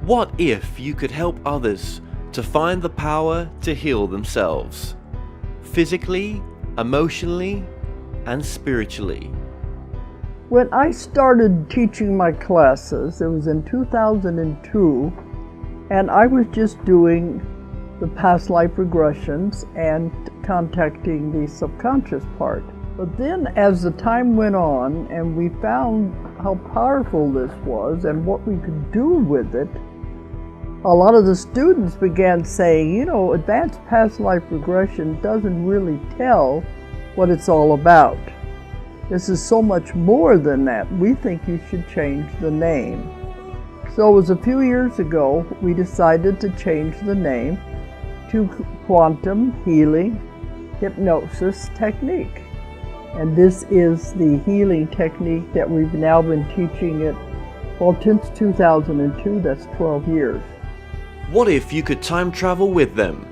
What if you could help others to find the power to heal themselves, physically, emotionally, and spiritually? When I started teaching my classes, it was in 2002, and I was just doing the past life regressions and contacting the subconscious part. But then as the time went on and we found how powerful this was and what we could do with it, a lot of the students began saying, you know, advanced past life regression doesn't really tell what it's all about. This is so much more than that. We think you should change the name. So it was a few years ago we decided to change the name to Quantum Healing Hypnosis Technique. And this is the healing technique that we've now been teaching it, well, since 2002, that's 12 years. What if you could time travel with them,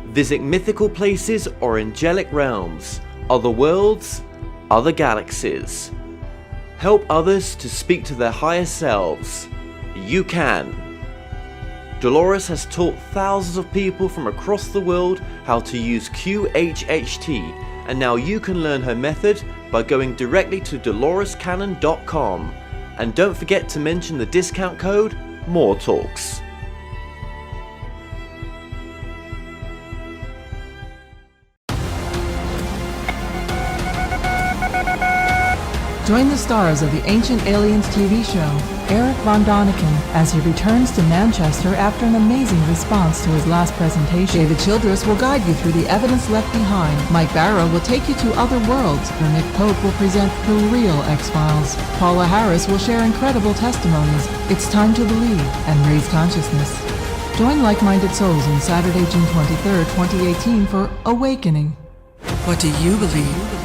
visit mythical places or angelic realms, other worlds, other galaxies? Help others to speak to their higher selves. You can. Dolores has taught thousands of people from across the world how to use QHHT, and now you can learn her method by going directly to dolorescannon.com. And don't forget to mention the discount code MORETALKS. Join the stars of the Ancient Aliens TV show, Eric Von Däniken, as he returns to Manchester after an amazing response to his last presentation. David Childress will guide you through the evidence left behind. Mike Barrow will take you to other worlds, where Nick Pope will present the real X-Files. Paula Harris will share incredible testimonies. It's time to believe and raise consciousness. Join like-minded souls on Saturday, June 23rd, 2018 for Awakening. What do you believe?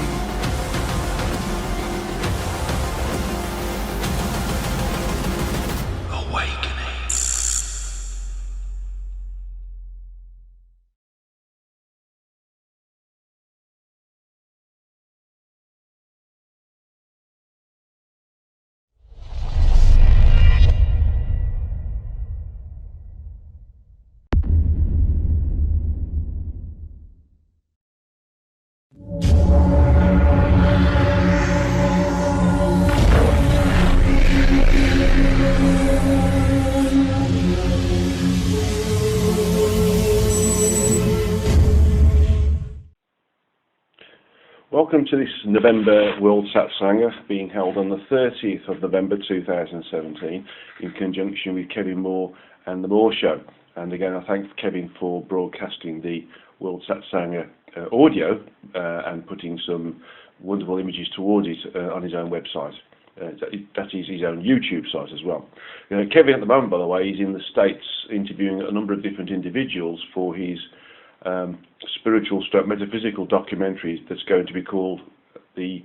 Welcome to this November World Satsanga, being held on the 30th of November 2017 in conjunction with Kevin Moore and The Moore Show. And again, I thank Kevin for broadcasting the World Satsanga audio and putting some wonderful images towards it on his own website. That is his own YouTube site as well. Kevin at the moment, by the way, is in the States interviewing a number of different individuals for his spiritual stroke metaphysical documentaries that's going to be called They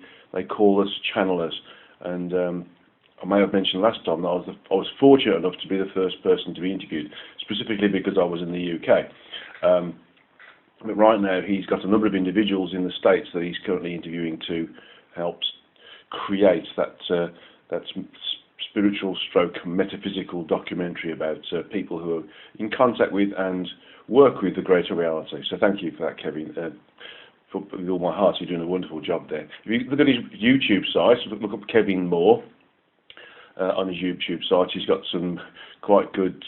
Call Us Channelers. And I may have mentioned last time that I was fortunate enough to be the first person to be interviewed, specifically because I was in the UK. But right now he's got a number of individuals in the States that he's currently interviewing to help create that spiritual stroke metaphysical documentary about people who are in contact with and work with the greater reality. So thank you for that, Kevin. With all my heart, you're doing a wonderful job there. If you look at his YouTube site, look up Kevin Moore on his YouTube site. He's got some quite good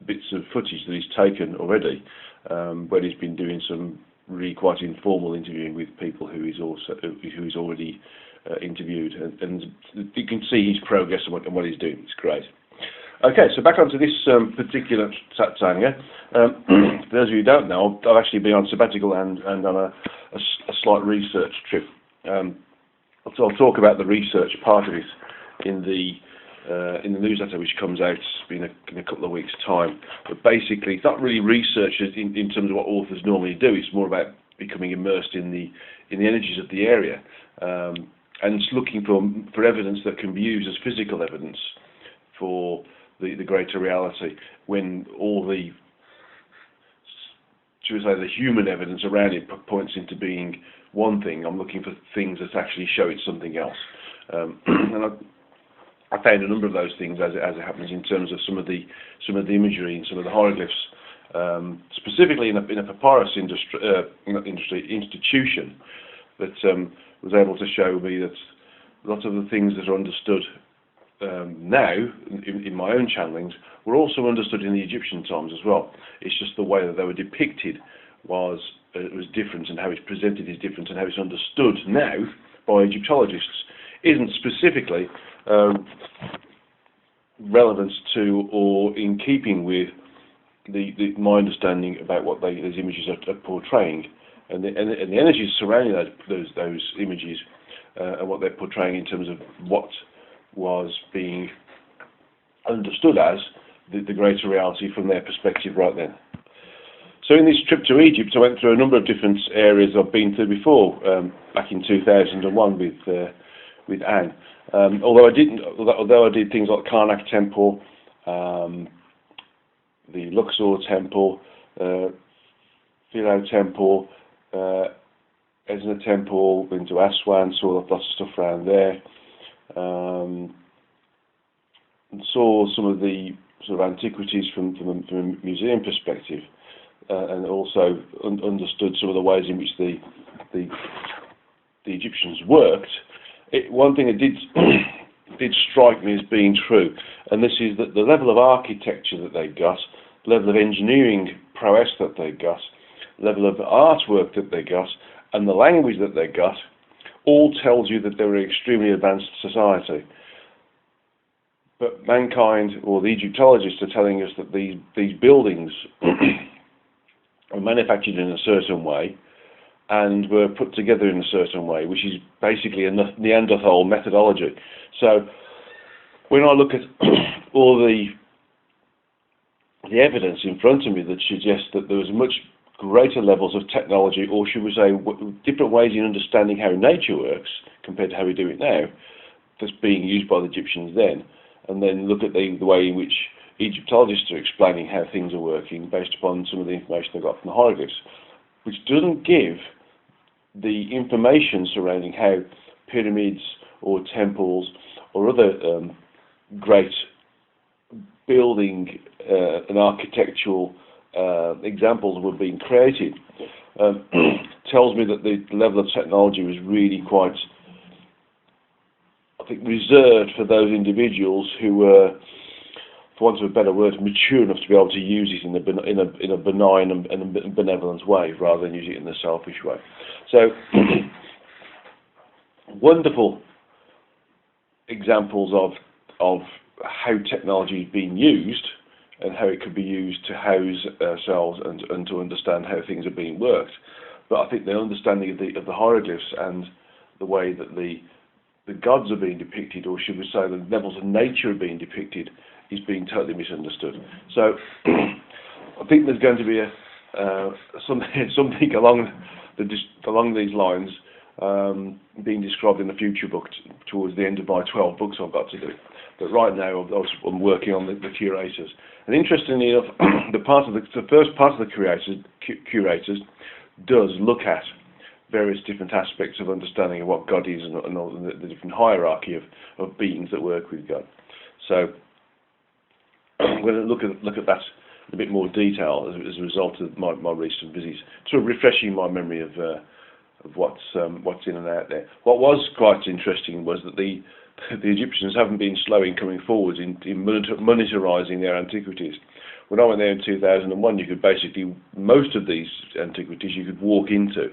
bits of footage that he's taken already, where he's been doing some really quite informal interviewing with people who he's already interviewed, and you can see his progress and what he's doing. It's great. Okay, so back onto this particular Satsanga. For those of you who don't know, I've actually been on sabbatical and on a slight research trip. So I'll talk about the research part of it in the newsletter, which comes out in a couple of weeks' time. But basically, it's not really research in terms of what authors normally do. It's more about becoming immersed in the energies of the area, and it's looking for evidence that can be used as physical evidence for the greater reality, when all the, should we say, the human evidence around it points into being one thing. I'm looking for things that actually show it's something else. And I found a number of those things as it happens in terms of some of the imagery and some of the hieroglyphs, specifically in a papyrus institution that was able to show me that lots of the things that are understood now in my own channelings were also understood in the Egyptian times as well. It's just the way that they were depicted was different, and how it's presented is different, and how it's understood now by Egyptologists isn't specifically relevant to or in keeping with my understanding about what those images are portraying, and the energies surrounding those images and what they're portraying in terms of what was being understood as the greater reality from their perspective right then. So in this trip to Egypt, I went through a number of different areas I've been through before, back in 2001 with Anne. Although I did things like Karnak Temple, the Luxor Temple, Pharaoh Temple, Esna Temple, went to Aswan, saw lots of stuff around there, and saw some of the sort of antiquities from a museum perspective, and also understood some of the ways in which the Egyptians worked. One thing that did strike me as being true, and this is that the level of architecture that they got, the level of engineering prowess that they got, the level of artwork that they got, and the language that they got, all tells you that they were an extremely advanced society. But mankind, or the Egyptologists, are telling us that these buildings were manufactured in a certain way and were put together in a certain way, which is basically a Neanderthal methodology. So when I look at all the evidence in front of me that suggests that there was much greater levels of technology, or should we say different ways in understanding how nature works compared to how we do it now, that's being used by the Egyptians then, and then look at the way in which Egyptologists are explaining how things are working based upon some of the information they got from the hieroglyphs, which doesn't give the information surrounding how pyramids or temples or other great building and architectural examples were being created. Tells me that the level of technology was really quite, I think, reserved for those individuals who were, for want of a better word, mature enough to be able to use it in a benign and benevolent way, rather than use it in a selfish way. So, wonderful examples of how technology is being used and how it could be used to house ourselves and to understand how things are being worked. But I think the understanding of the hieroglyphs and the way that the gods are being depicted, or should we say the levels of nature are being depicted, is being totally misunderstood. So I think there's going to be something along these lines being described in the future book towards the end of my 12 books I've got to do. But right now I'm working on the curators. And interestingly enough, the first part of the curators does look at various different aspects of understanding of what God is and all the different hierarchy of beings that work with God. So I'm going to look at that in a bit more detail as a result of my recent visits, sort of refreshing my memory of what's in and out there. What was quite interesting was that the Egyptians haven't been slow in coming forward in monetarising their antiquities. When I went there in 2001, you could basically, most of these antiquities you could walk into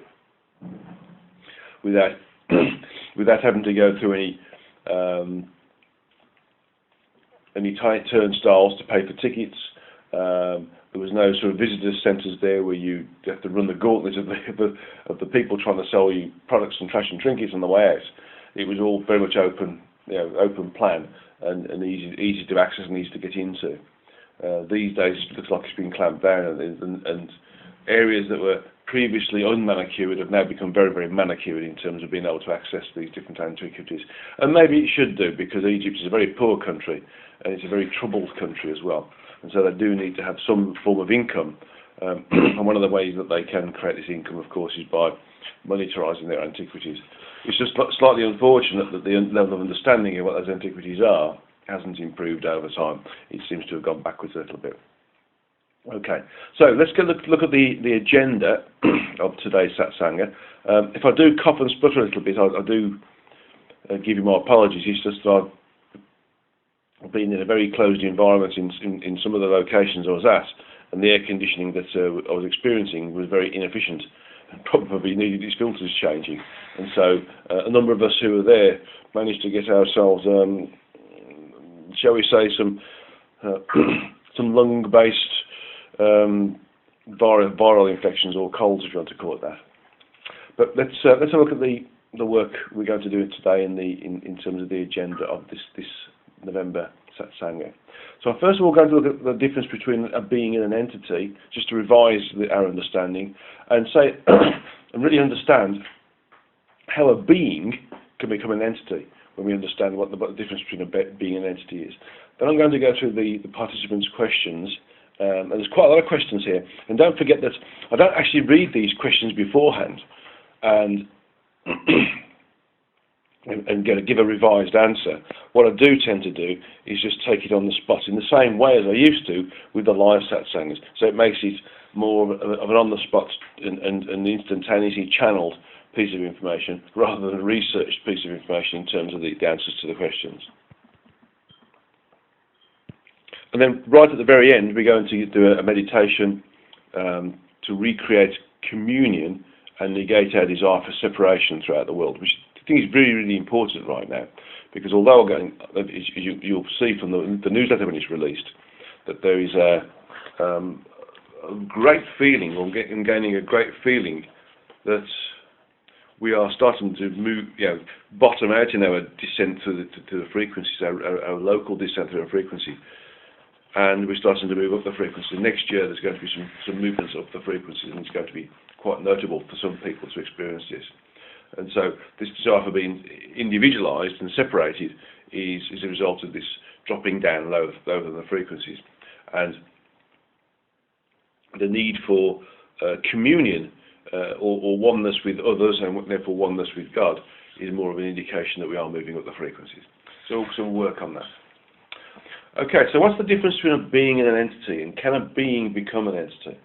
without having to go through any tight turnstiles to pay for tickets. There was no sort of visitor centres there where you have to run the gauntlet of the people trying to sell you products and trash and trinkets on the way out. It was all very much open plan and easy to access and easy to get into. These days it looks like it's been clamped down, and areas that were previously unmanicured have now become very, very manicured in terms of being able to access these different antiquities. And maybe it should do, because Egypt is a very poor country and it's a very troubled country as well. And so they do need to have some form of income. And one of the ways that they can create this income, of course, is by monetarising their antiquities. It's just slightly unfortunate that the level of understanding of what those antiquities are hasn't improved over time. It seems to have gone backwards a little bit. Okay, so let's look at the agenda of today's Satsanga. If I do cough and splutter a little bit, I do give you my apologies. It's just that I've been in a very closed environment in some of the locations I was at, and the air conditioning that I was experiencing was very inefficient and probably needed its filters changing. And so a number of us who were there managed to get ourselves, shall we say, some lung-based viral infections, or colds, if you want to call it that. But let's have a look at the work we're going to do today in terms of the agenda of this November Satsanga. So first of all, we're going to look at the difference between a being and an entity, just to revise our understanding, and say and really understand how a being can become an entity when we understand what the difference between a being and an entity is. Then I'm going to go through the participants' questions. And there's quite a lot of questions here, and don't forget that I don't actually read these questions beforehand and give a revised answer. What I do tend to do is just take it on the spot in the same way as I used to with the live Satsangas. So it makes it more of an on-the-spot and instantaneously channeled piece of information rather than a researched piece of information in terms of the answers to the questions. And then right at the very end, we're going to do a meditation to recreate communion and negate our desire for separation throughout the world, which I think is really, really important right now. Because although you'll see from the newsletter when it's released, that there is a great feeling, or gaining a great feeling, that we are starting to move, bottom out in our descent to the frequencies, our local descent through our frequency. And we're starting to move up the frequency. Next year there's going to be some movements up the frequencies, and it's going to be quite notable for some people to experience this. And so this desire for being individualized and separated is a result of this dropping down lower than the frequencies. And the need for communion or oneness with others, and therefore oneness with God, is more of an indication that we are moving up the frequencies. So we'll work on that. Okay, so what's the difference between a being and an entity, and can a being become an entity?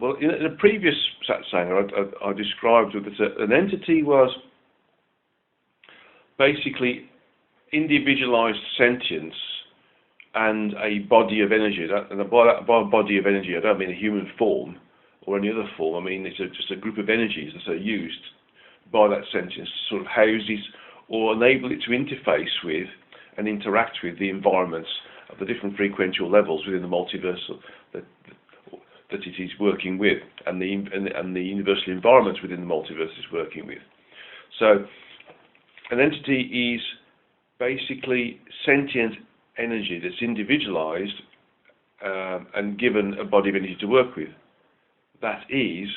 Well, in a previous Satsanga, I described that an entity was basically individualized sentience and a body of energy. And by a body of energy, I don't mean a human form or any other form. I mean it's just a group of energies that are used by that sentience to sort of house it or enable it to interface with and interact with the environments of the different frequential levels within the multiversal that it is working with, and the universal environments within the multiverse is working with. So an entity is basically sentient energy that's individualized and given a body of energy to work with. That is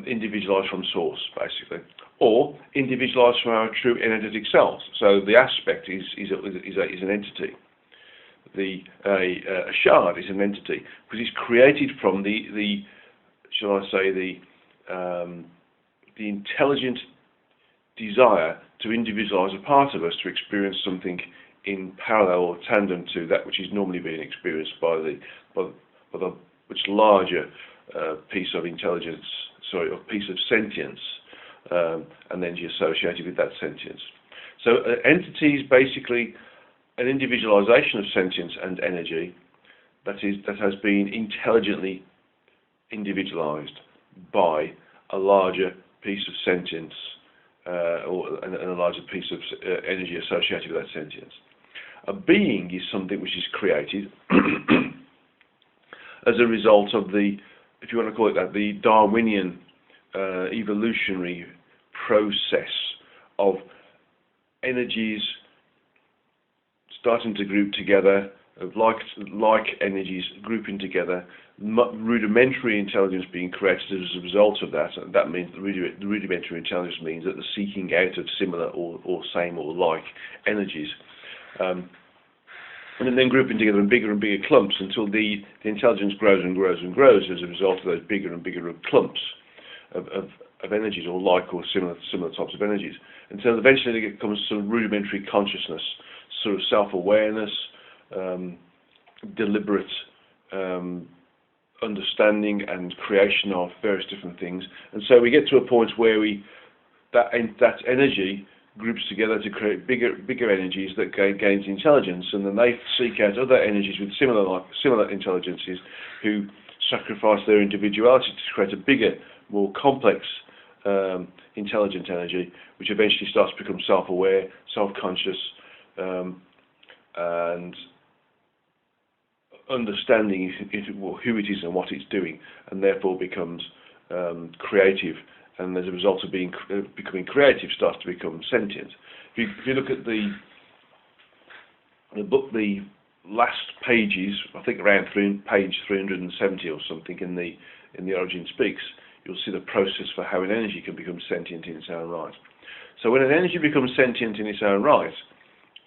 individualized from source, basically, or individualized from our true energetic selves. So the aspect is an entity. A shard is an entity because it's created from the shall I say the intelligent desire to individualize a part of us to experience something in parallel or tandem to that which is normally being experienced by the much larger piece of intelligence, or piece of sentience, and energy associated with that sentience. So entity is basically an individualization of sentience and energy that has been intelligently individualized by a larger piece of sentience and a larger piece of energy associated with that sentience. A being is something which is created as a result of if you want to call it that, the Darwinian evolutionary process of energies starting to group together, like energies grouping together, rudimentary intelligence being created as a result of that. And that means the rudimentary intelligence means that the seeking out of similar or same or like energies. And then grouping together in bigger and bigger clumps until the intelligence grows and grows and grows as a result of those bigger and bigger clumps of energies, or like or similar types of energies, until eventually it becomes some rudimentary consciousness sort of self-awareness, deliberate understanding and creation of various different things. And so we get to a point where that energy groups together to create bigger energies that gains intelligence, and then they seek out other energies with similar intelligences who sacrifice their individuality to create a bigger, more complex intelligent energy, which eventually starts to become self-aware, self-conscious, and understanding who it is and what it's doing, and therefore becomes creative, and as a result of becoming creative, starts to become sentient. If you look at the book, the last pages, I think around page 370 or something in the Origin Speaks, you'll see the process for how an energy can become sentient in its own right. So when an energy becomes sentient in its own right,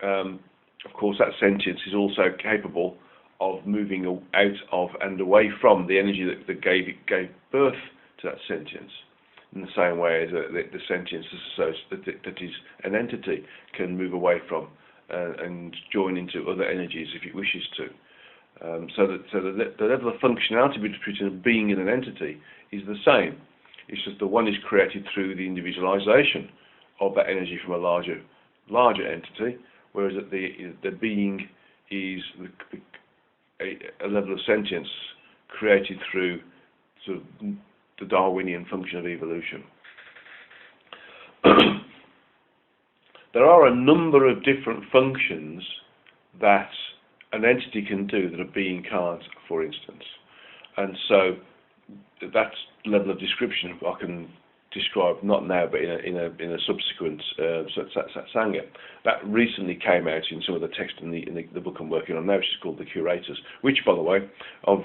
of course that sentience is also capable of moving out of and away from the energy that gave birth to that sentience, in the same way as the sentience that is an entity can move away from and join into other energies if it wishes to. So the level of functionality between a being and an entity is the same. It's just the one is created through the individualization of that energy from a larger entity, whereas the being is a level of sentience created through sort of the Darwinian function of evolution. There are a number of different functions that an entity can do that a being can't, for instance. And so that level of description I can describe not now, but in a subsequent Satsanga. That recently came out in some of the text in the book I'm working on now, which is called The Curators, which, by the way, I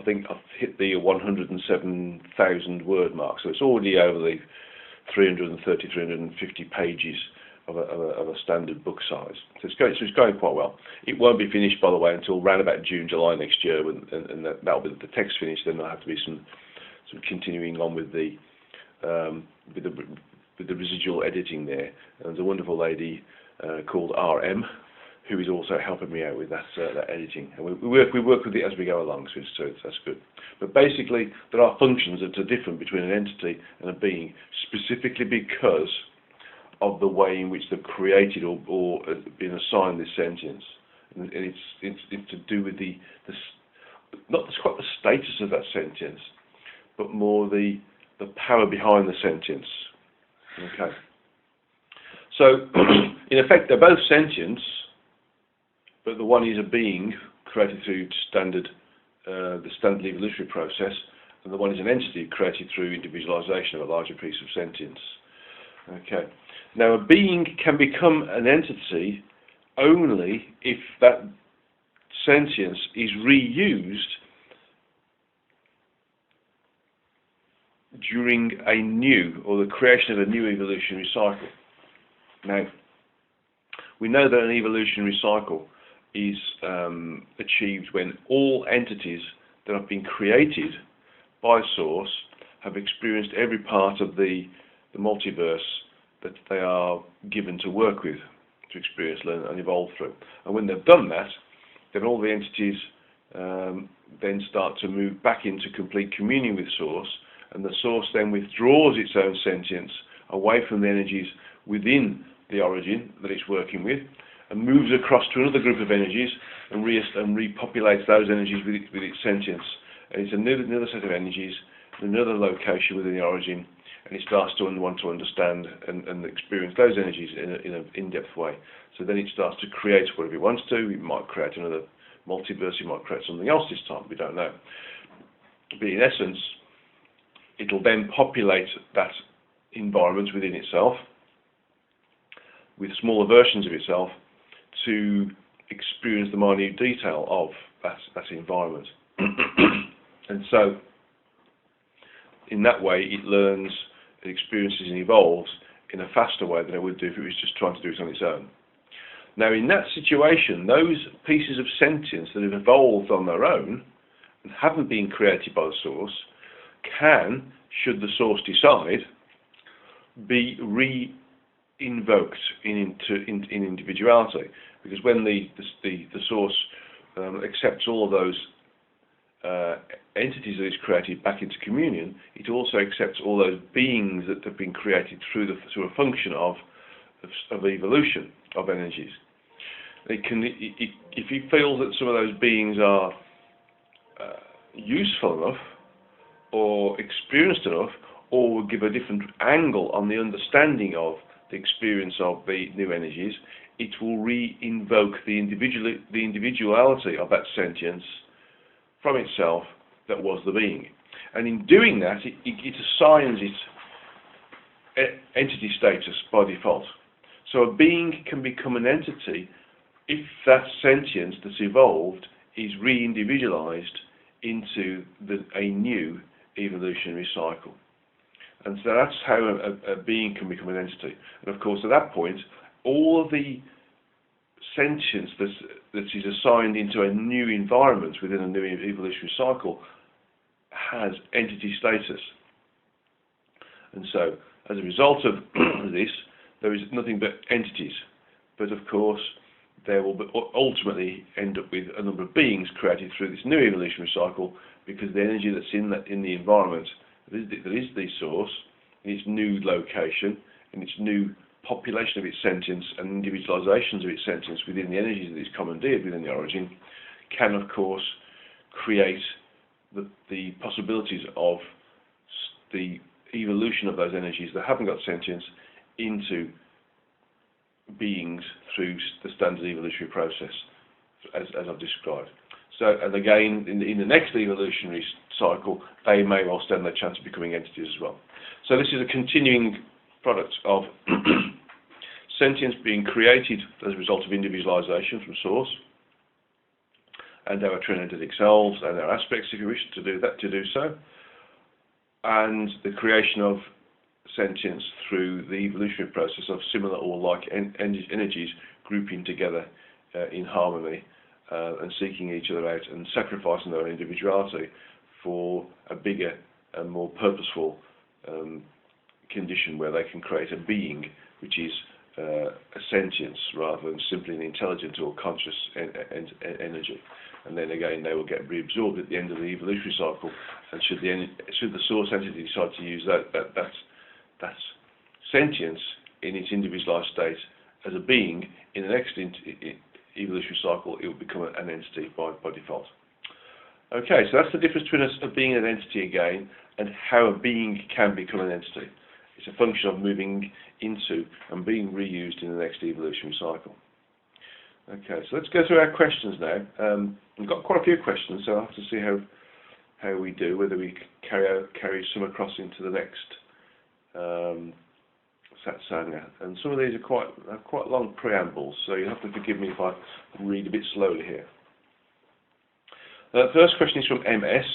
think I've hit the 107,000 word mark, so it's already over the 350 pages of a standard book size. So it's going quite well. It won't be finished, by the way, until around about June, July next year, and that'll be the text finished. Then there'll have to be some continuing on with the residual editing there. And there's a wonderful lady called RM who is also helping me out with that editing, and we work with it as we go along. So that's good. But basically, there are functions that are different between an entity and a being, specifically because of the way in which they've created or been assigned this sentience, and it's to do with not quite the status of that sentience, but more the power behind the sentience. Okay. So in effect, they're both sentience, but the one is a being created through the standard evolutionary process, and the one is an entity created through individualization of a larger piece of sentience. Okay. Now, a being can become an entity only if that sentience is reused during the creation of a new evolutionary cycle. Now, we know that an evolutionary cycle is achieved when all entities that have been created by Source have experienced every part of the multiverse that they are given to work with, to experience, learn and evolve through. And when they've done that, then all the entities then start to move back into complete communion with Source, and the Source then withdraws its own sentience away from the energies within the origin that it's working with, and moves across to another group of energies and repopulates those energies with its sentience. And it's another set of energies, another location within the origin, and it starts to want to understand and experience those energies in an in-depth way. So then it starts to create whatever it wants to. It might create another multiverse, it might create something else this time, we don't know. But in essence, it'll then populate that environment within itself with smaller versions of itself to experience the minute detail of that environment. And so, in that way, it learns, it experiences and evolves in a faster way than it would do if it was just trying to do it on its own. Now, in that situation, those pieces of sentience that have evolved on their own and haven't been created by the Source can, should the Source decide, be invoked in individuality, because when the source accepts all of those entities that it's created back into communion, it also accepts all those beings that have been created through a function of evolution of energies. If he feels that some of those beings are useful enough or experienced enough, or will give a different angle on the understanding of the experience of the new energies, it will re-invoke the individuality of that sentience from itself that was the being. And in doing that, it assigns it entity status by default. So a being can become an entity if that sentience that's evolved is re-individualized into a new evolutionary cycle. And so that's how a being can become an entity. And of course, at that point, all of the sentience that is assigned into a new environment within a new evolutionary cycle has entity status. And so, as a result of this, there is nothing but entities. But of course, there will ultimately end up with a number of beings created through this new evolutionary cycle, because the energy that's in the environment that is the source, in its new location, in its new population of its sentience and individualizations of its sentience within the energies that is commandeered within the origin, can of course create the possibilities of the evolution of those energies that haven't got sentience into beings through the standard evolutionary process, as I've described. So, and again, in the next evolutionary cycle, they may well stand their chance of becoming entities as well. So this is a continuing product of sentience being created as a result of individualization from source, and our trinedetic selves and our aspects, if you wish to do so, and the creation of sentience through the evolutionary process of similar or like energies grouping together in harmony and seeking each other out and sacrificing their own individuality for a bigger and more purposeful condition where they can create a being which is a sentience rather than simply an intelligent or conscious energy. And then again, they will get reabsorbed at the end of the evolutionary cycle. And should the source entity decide to use that sentience in its individualized state as a being in the next evolutionary cycle, it will become an entity by default. Okay, so that's the difference between us being an entity again and how a being can become an entity. It's a function of moving into and being reused in the next evolutionary cycle. Okay, so let's go through our questions now. We've got quite a few questions, so I'll have to see how we do, whether we carry some across into the next Satsanga. And some of these are quite long preambles, so you'll have to forgive me if I read a bit slowly here. The first question is from MS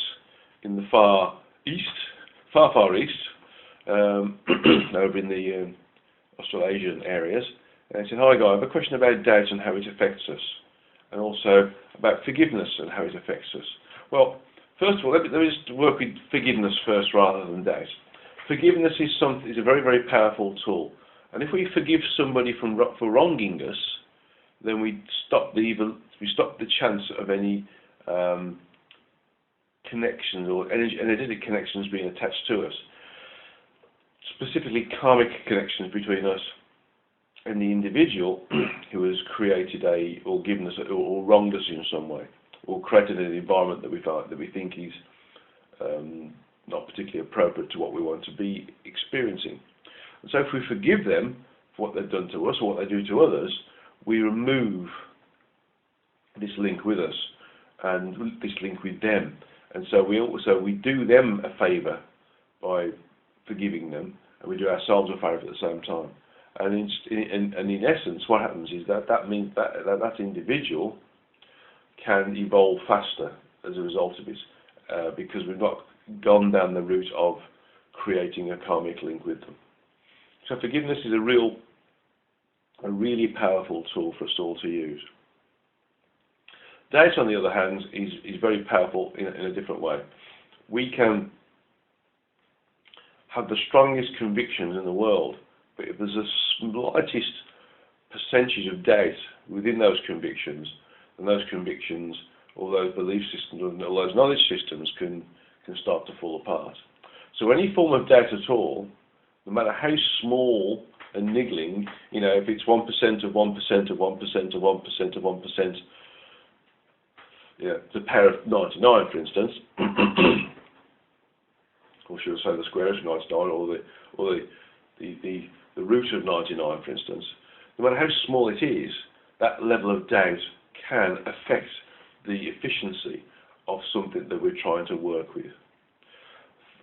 in the far east, over in the Australasian areas. And it said, "Hi Guy, I have a question about doubt and how it affects us, and also about forgiveness and how it affects us." Well, first of all, let me just work with forgiveness first rather than doubt. Forgiveness is a very, very powerful tool, and if we forgive somebody for wronging us, then we stop the chance of any connections or energetic connections being attached to us, specifically karmic connections between us and the individual who has created or given us or wronged us in some way, or created an environment that we think is not particularly appropriate to what we want to be experiencing. And so if we forgive them for what they've done to us or what they do to others, we remove this link with us and this link with them. And so we do them a favour by forgiving them, and we do ourselves a favour at the same time. And in essence, what happens is that means that individual can evolve faster as a result of it, because we've not gone down the route of creating a karmic link with them. So forgiveness is a really powerful tool for us all to use. Doubt, on the other hand, is very powerful in a different way. We can have the strongest convictions in the world But if there's a slightest percentage of doubt within those convictions, then those convictions, all those belief systems, all those knowledge systems can start to fall apart. So any form of doubt at all, no matter how small and niggling, if it's 1% of 1% of 1% of 1% of 1%, the power of 99, for instance, or should I say the square root of 99, or the root of 99, for instance, no matter how small it is, that level of doubt can affect the efficiency of something that we're trying to work with.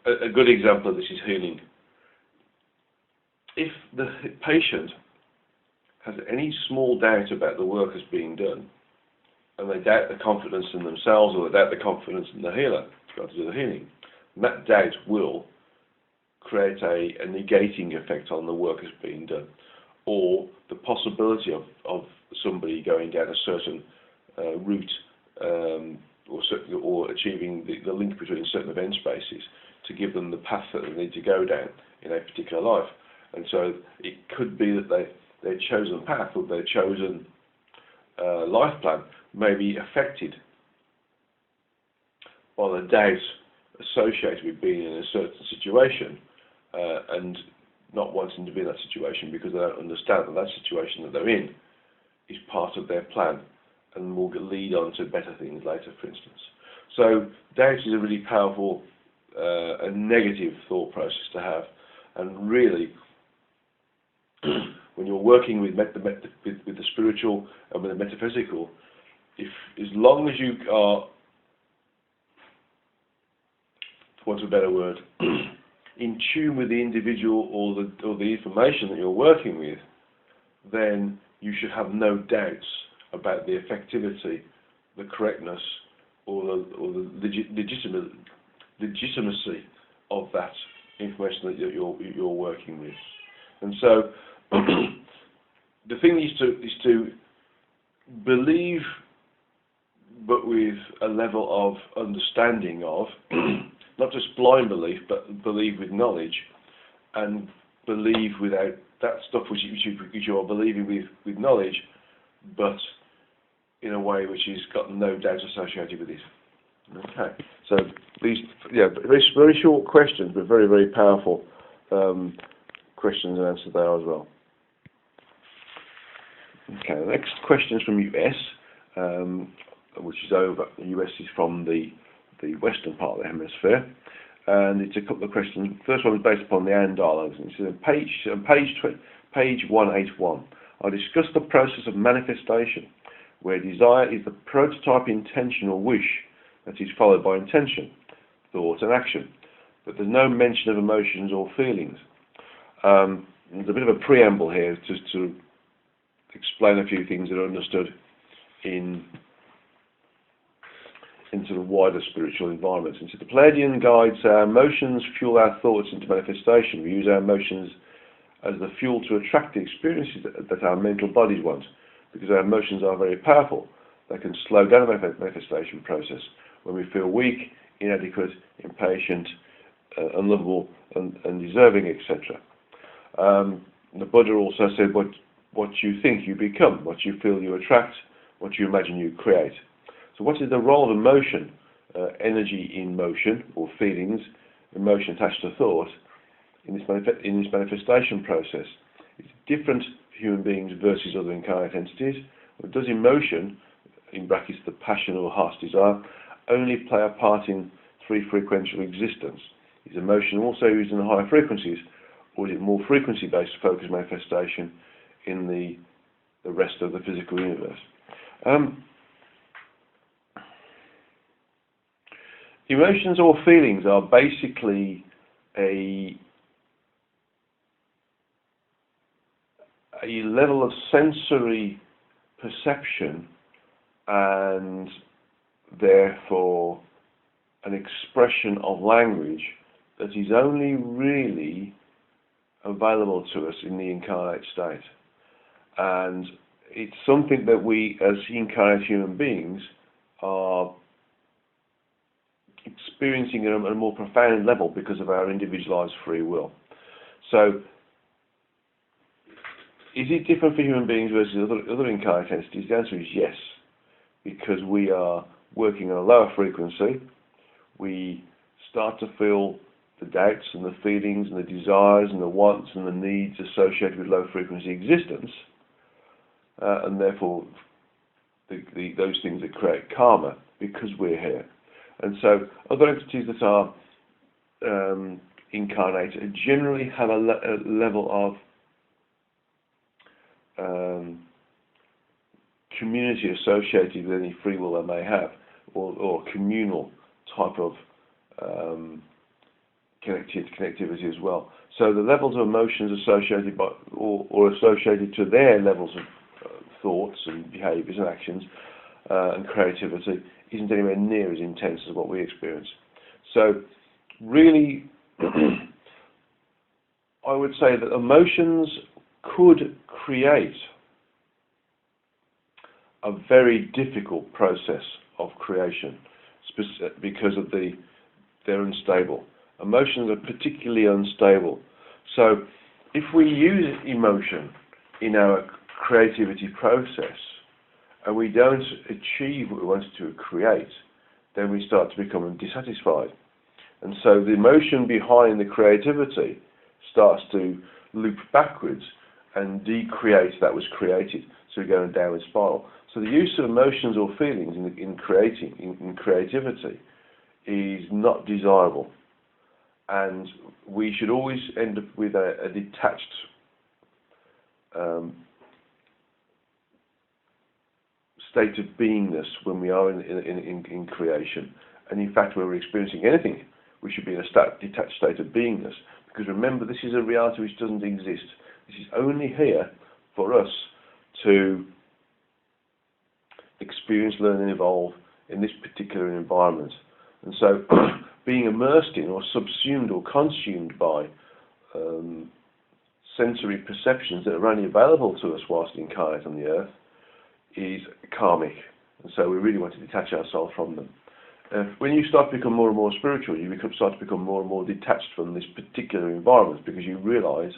A good example of this is healing. If the patient has any small doubt about the work that's being done, and they doubt the confidence in themselves or they doubt the confidence in the healer to do the healing, that doubt will create a negating effect on the work that's being done, or the possibility of somebody going down a certain route or achieving the link between certain event spaces to give them the path that they need to go down in a particular life. And so it could be that their chosen path or their chosen life plan may be affected by the doubts associated with being in a certain situation and not wanting to be in that situation because they don't understand that situation that they're in is part of their plan and will lead on to better things later, for instance. So doubt is a really powerful a negative thought process to have, and really when you're working with the spiritual and with the metaphysical, as long as you are, for want of a better word, in tune with the individual or the information that you're working with, then you should have no doubts about the effectivity, the correctness, or the legitimacy of that information that you're working with. And so the thing is to believe, but with a level of understanding of, not just blind belief, but believe with knowledge, and believe without that stuff which you are believing with knowledge, but in a way which has got no doubt associated with it. Okay, so these, very, very short questions, but very, very powerful questions and answers there as well. Okay, the next question is from US, which is over. The US is from the western part of the hemisphere, and it's a couple of questions. First one is based upon the AND dialogues, and it says page 181. I discussed the process of manifestation, where desire is the prototype intention or wish that is followed by intention, thought and action, but there's no mention of emotions or feelings. There's a bit of a preamble here just to explain a few things that are understood in sort of wider spiritual environments. And so the Pleiadian guides our emotions fuel our thoughts into manifestation. We use our emotions as the fuel to attract the experiences that our mental bodies want, because our emotions are very powerful. They can slow down the manifestation process when we feel weak, inadequate, impatient, unlovable, and deserving, etc. The Buddha also said, what you think you become, what you feel you attract, what you imagine you create. So what is the role of emotion, energy in motion, or feelings, emotion attached to thought, in this manifestation process? It's different for human beings versus other incarnate entities. But does emotion, in brackets the passion or heart's desire, only play a part in three-frequential existence? Is emotion also used in the higher frequencies, or is it more frequency-based focused manifestation in the rest of the physical universe? Emotions or feelings are basically a level of sensory perception and therefore an expression of language that is only really available to us in the incarnate state. And it's something that we as incarnate human beings are experiencing at a more profound level because of our individualized free will. So is it different for human beings versus other incarnate entities? The answer is yes, because we are working on a lower frequency. We start to feel the doubts and the feelings and the desires and the wants and the needs associated with low frequency existence, and therefore those things that create karma because we're here. And so other entities that are incarnate generally have a level of community associated with any free will they may have, or communal type of connectivity as well. So the levels of emotions associated or associated to their levels of thoughts and behaviours and actions and creativity isn't anywhere near as intense as what we experience. So really, I would say that emotions could create a very difficult process of creation because of they're unstable. Emotions are particularly unstable. So if we use emotion in our creativity process and we don't achieve what we wanted to create, then we start to become dissatisfied. And so the emotion behind the creativity starts to loop backwards and decreate that was created. So we go in a downward spiral. So the use of emotions or feelings in creativity is not desirable. And we should always end up with a detached state of beingness when we are in creation. And in fact, when we're experiencing anything, we should be in a detached state of beingness. Because remember, this is a reality which doesn't exist. This is only here for us to experience, learn and evolve in this particular environment. And so being immersed in or subsumed or consumed by sensory perceptions that are only available to us whilst incarnate on the earth is karmic. And so we really want to detach ourselves from them. When you start to become more and more spiritual, you start to become more and more detached from this particular environment, because you realise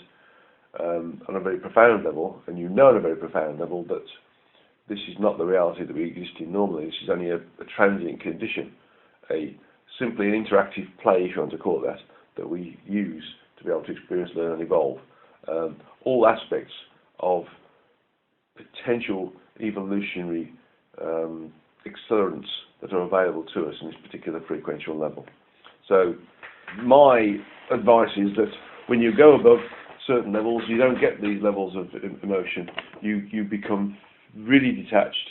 on a very profound level, and you know on a very profound level, that this is not the reality that we exist in normally. This is only a transient condition, simply an interactive play, if you want to call it that we use to be able to experience, learn and evolve. All aspects of potential evolutionary accelerants that are available to us in this particular frequential level. So my advice is that when you go above certain levels, you don't get these levels of emotion. You become really detached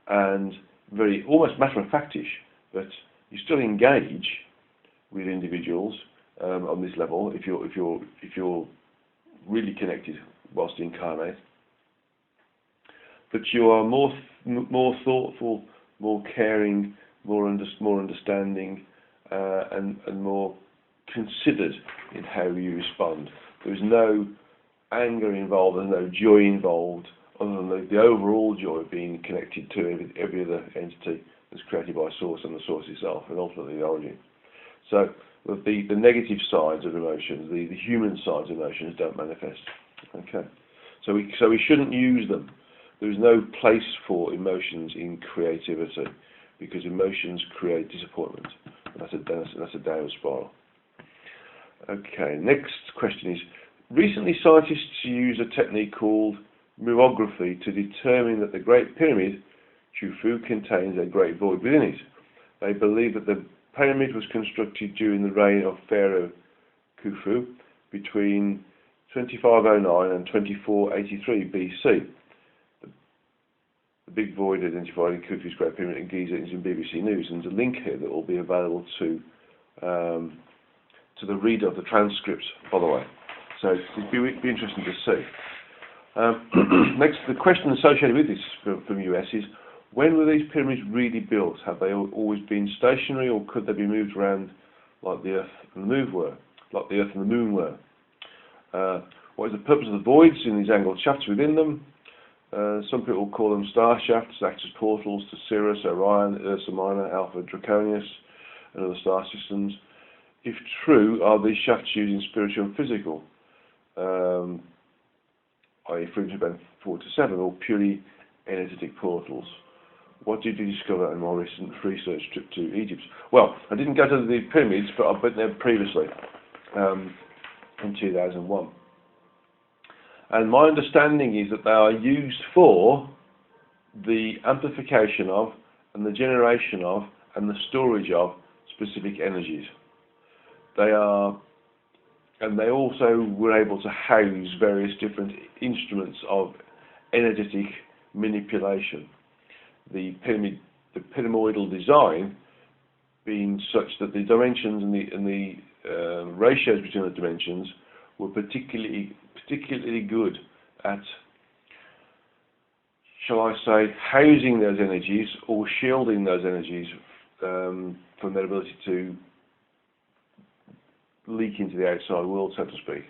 and very almost matter-of-factish, but you still engage with individuals on this level if you're really connected whilst incarnate. But you are more thoughtful, more caring, more understanding, and more considered in how you respond. There's no anger involved, there's no joy involved, other than the overall joy of being connected to every other entity that's created by Source and the Source itself, and ultimately the origin. So the negative sides of emotions, the human sides of emotions, don't manifest. Okay, so we shouldn't use them. There is no place for emotions in creativity, because emotions create disappointment. That's a downward spiral. Okay, next question is, recently scientists use a technique called murography to determine that the Great Pyramid, Khufu, contains a great void within it. They believe that the pyramid was constructed during the reign of Pharaoh Khufu between 2509 and 2483 BC. The big void identified in Khufu's Great Pyramid in Giza is in BBC News, and there's a link here that will be available to the reader of the transcript, by the way. So it'd be interesting to see. Next, the question associated with this from US is, when were these pyramids really built? Have they always been stationary, or could they be moved around like the Earth and the Moon were? What is the purpose of the voids in these angled shafts within them? Some people call them star shafts, act as portals to Sirius, Orion, Ursa Minor, Alpha Draconis, and other star systems. If true, are these shafts used in spiritual and physical, i.e. referring to about 4 to 7, all purely energetic portals. What did you discover in my recent research trip to Egypt? Well, I didn't go to the pyramids, but I've been there previously, in 2001. And my understanding is that they are used for the amplification of, and the generation of, and the storage of specific energies. They also were able to house various different instruments of energetic manipulation. The pyramidal design being such that the dimensions and the ratios between the dimensions were particularly good at, shall I say, housing those energies or shielding those energies from their ability to leak into the outside world, so to speak.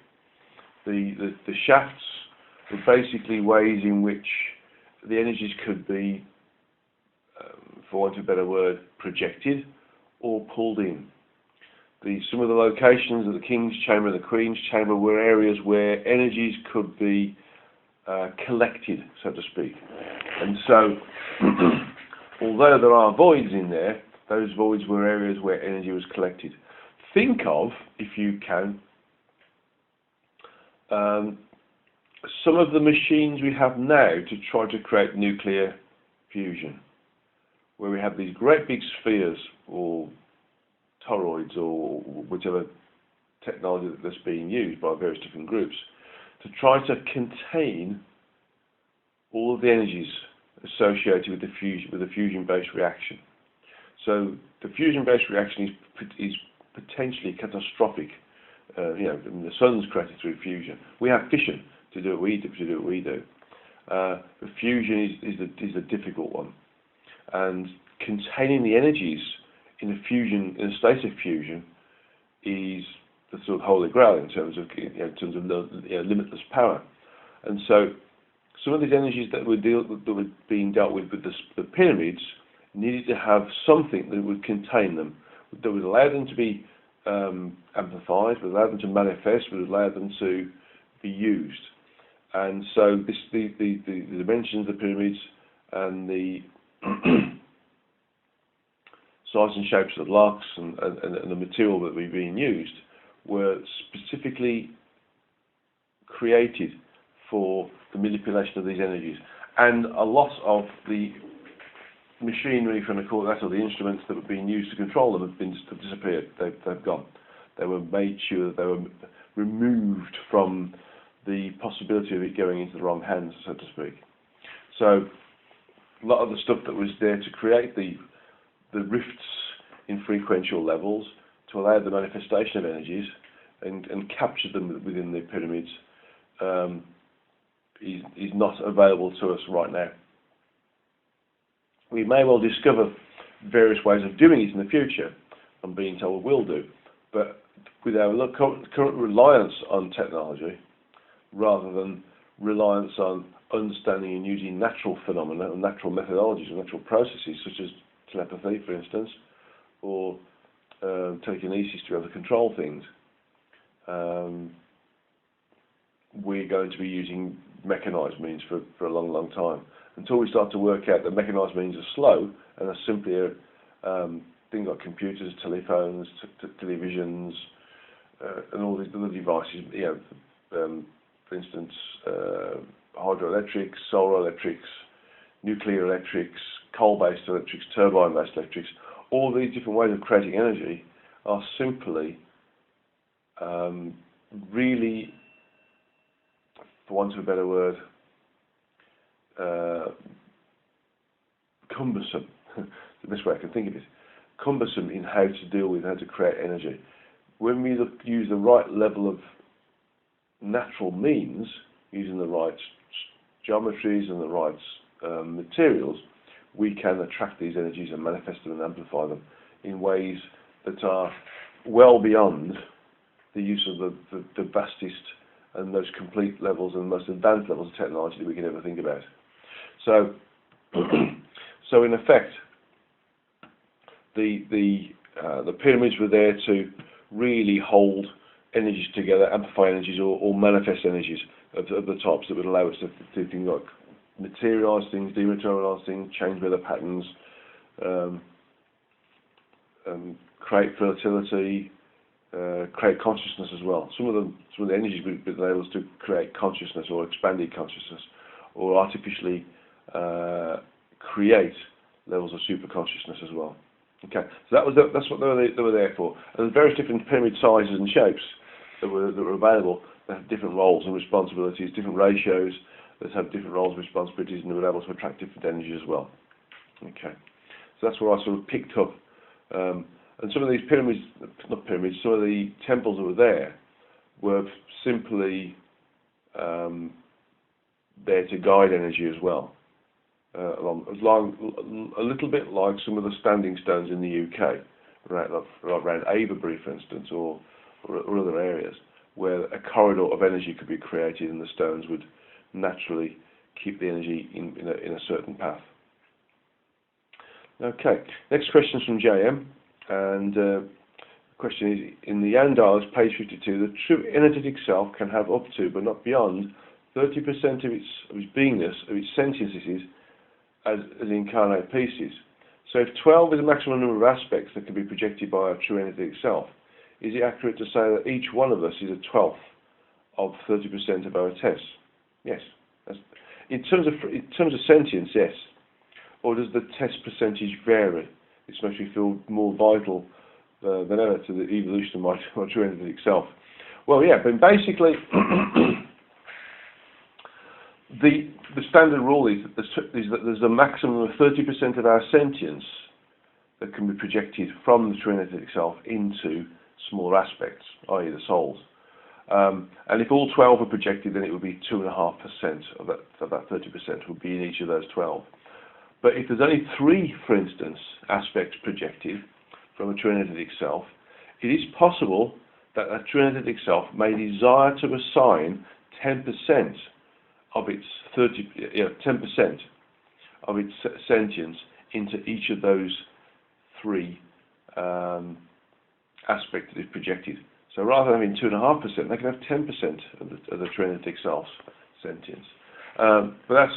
The shafts were basically ways in which the energies could be, for want of a better word, projected or pulled in. Some of the locations of the King's Chamber and the Queen's Chamber were areas where energies could be collected, so to speak. And so, although there are voids in there, those voids were areas where energy was collected. Think of, if you can, some of the machines we have now to try to create nuclear fusion, where we have these great big spheres or toroids or whichever technology that's being used by various different groups to try to contain all of the energies associated with the fusion-based reaction. So the fusion-based reaction is potentially catastrophic. The sun's created through fusion. We have fission to do what we do. The fusion is a difficult one, and containing the energies in a state of fusion is the sort of holy grail in terms of limitless power. And so some of these energies that were being dealt with the pyramids needed to have something that would contain them, that would allow them to be amplified, would allow them to manifest, would allow them to be used. And so the dimensions of the pyramids and the size and shapes of the blocks and the material that were being used were specifically created for the manipulation of these energies. And a lot of the machinery, if you want to call it that, or the instruments that were being used to control them have disappeared. They've gone. They were made sure that they were removed from the possibility of it going into the wrong hands, so to speak. So a lot of the stuff that was there to create the rifts in frequential levels to allow the manifestation of energies and capture them within the pyramids is not available to us right now. We may well discover various ways of doing it in the future. I'm being told we will do, but with our current reliance on technology, rather than reliance on understanding and using natural phenomena and natural methodologies and natural processes such as telepathy, for instance, or telekinesis to be able to control things, we're going to be using mechanised means for a long, long time, until we start to work out that mechanised means are slow and are simply things like computers, telephones, televisions, and all these other devices. For instance, hydroelectrics, solar electrics, nuclear electrics, coal-based electrics, turbine-based electrics. All these different ways of creating energy are simply really, for want of a better word, cumbersome. The best way I can think of it. Cumbersome in how to deal with, how to create energy. When we use the right level of natural means, using the right geometries and the right materials, we can attract these energies and manifest them and amplify them in ways that are well beyond the use of the vastest and most complete levels and most advanced levels of technology that we can ever think about. So, so in effect, the pyramids were there to really hold energies together, amplify energies or manifest energies of the types that would allow us to do things like materialise things, dematerialise things, change weather patterns, create fertility, create consciousness as well. Some of the energies would enable us to create consciousness or expanded consciousness, or artificially create levels of super consciousness as well. Okay, so that's what they were there for. And there's various different pyramid sizes and shapes that were available that have different roles and responsibilities, different ratios that have different roles and responsibilities, and they were able to attract different energy as well. Okay, so that's where I sort of picked up. And some of these pyramids, not pyramids, some of the temples that were there were simply there to guide energy as well. A little bit like some of the standing stones in the UK, around Avebury, for instance, or other areas, where a corridor of energy could be created, and the stones would naturally keep the energy in a certain path. Okay, next question is from JM, and the question is, in the Yandalas, page 52, the true energetic self can have up to, but not beyond, 30% of its beingness, of its sentiences, as incarnate pieces. So if 12 is the maximum number of aspects that can be projected by our true energetic self, is it accurate to say that each one of us is a 12th of 30% of our tests? Yes. In terms of sentience, yes. Or does the test percentage vary? This makes me feel more vital than ever to the evolution of my true energetic self. Well, yeah, but basically, the standard rule is that there's a maximum of 30% of our sentience that can be projected from the true energetic self into smaller aspects, i.e. the souls. And if all 12 are projected, then it would be 2.5% of that 30% would be in each of those 12. But if there's only 3, for instance, aspects projected from a true energetic self, it is possible that a true energetic self may desire to assign 10% of its 10% of its sentience into each of those 3 aspects that is projected. So rather than having 2.5%, they can have 10% of the true energetic self's sentience. But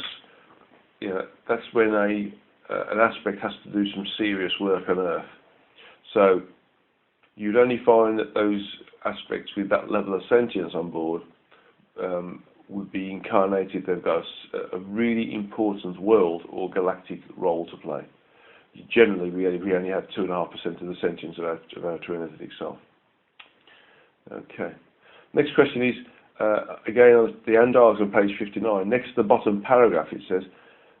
that's when an aspect has to do some serious work on Earth. So you'd only find that those aspects with that level of sentience on board would be incarnated. They've got a really important world or galactic role to play. Generally, we only have 2.5% of the sentience of our true energetic self. Okay. Next question is, again, on the Andalas on page 59, next to the bottom paragraph, it says,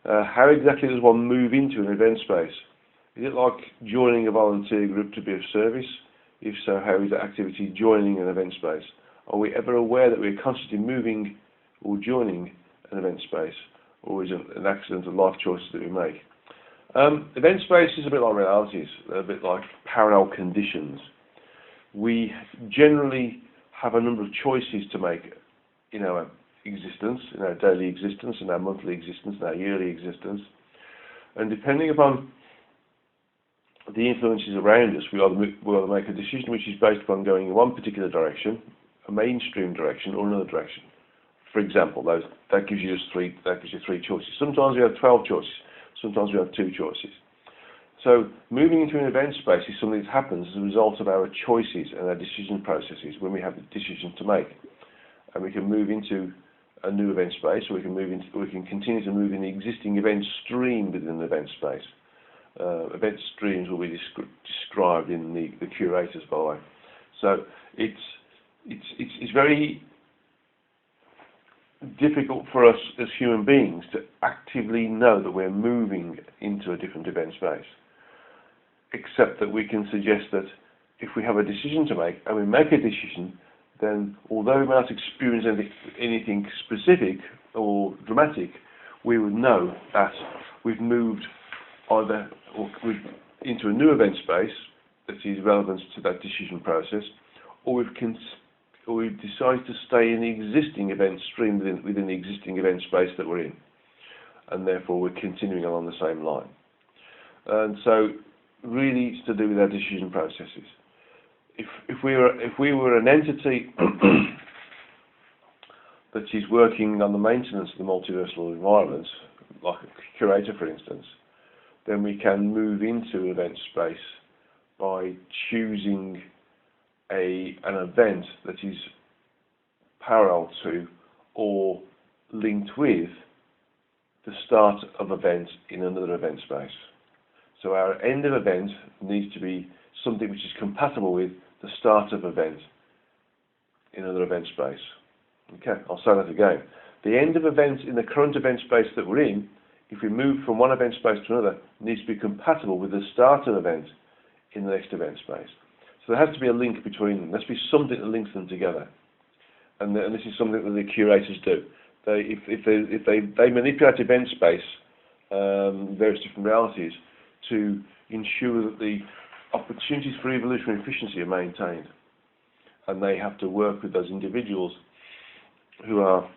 how exactly does one move into an event space? Is it like joining a volunteer group to be of service? If so, how is that activity joining an event space? Are we ever aware that we're constantly moving or joining an event space? Or is it an accident of life choices that we make? Event space is a bit like realities, a bit like parallel conditions. We generally have a number of choices to make in our existence, in our daily existence, in our monthly existence, in our yearly existence. And depending upon the influences around us, we either make a decision which is based upon going in one particular direction, a mainstream direction, or another direction. For example, that gives you 3 choices. Sometimes we have 12 choices. Sometimes we have 2 choices. So moving into an event space is something that happens as a result of our choices and our decision processes when we have a decision to make. And we can move into a new event space, or we can continue to move in the existing event stream within the event space. Event streams will be described in the curators, by the way. So it's very difficult for us as human beings to actively know that we're moving into a different event space, except that we can suggest that if we have a decision to make and we make a decision, then although we might not experience anything specific or dramatic, we would know that we've moved either into a new event space that is relevant to that decision process, or we've decided to stay in the existing event stream within the existing event space that we're in, and therefore we're continuing along the same line. And so really it's to do with our decision processes. if we were an entity that is working on the maintenance of the multiversal environment, like a curator, for instance, then we can move into event space by choosing an event that is parallel to or linked with the start of event in another event space. So our end of event needs to be something which is compatible with the start of event in another event space. Okay, I'll say that again. The end of event in the current event space that we're in, if we move from one event space to another, needs to be compatible with the start of event in the next event space. So there has to be a link between them. There has to be something that links them together. And this is something that the curators do. If they manipulate event space, various different realities, to ensure that the opportunities for evolutionary efficiency are maintained. And they have to work with those individuals who are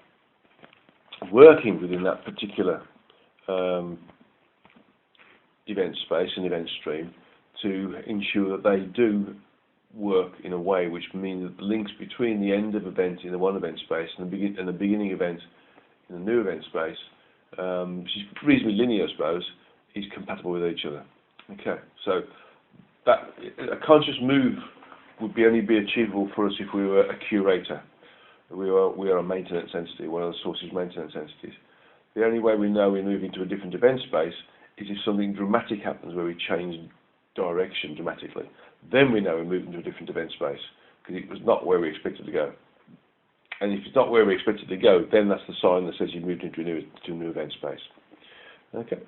working within that particular event space and event stream to ensure that they do work in a way which means that the links between the end of event in the one event space and the beginning event in the new event space, which is reasonably linear, I suppose, is compatible with each other. Okay, so that a conscious move would only be achievable for us if we were a curator. We are a maintenance entity, one of the sources maintenance entities. The only way we know we're moving to a different event space is if something dramatic happens where we change direction dramatically. Then we know we're moving to a different event space because it was not where we expected to go. And if it's not where we expected to go, then that's the sign that says you've moved into a new event space. Okay.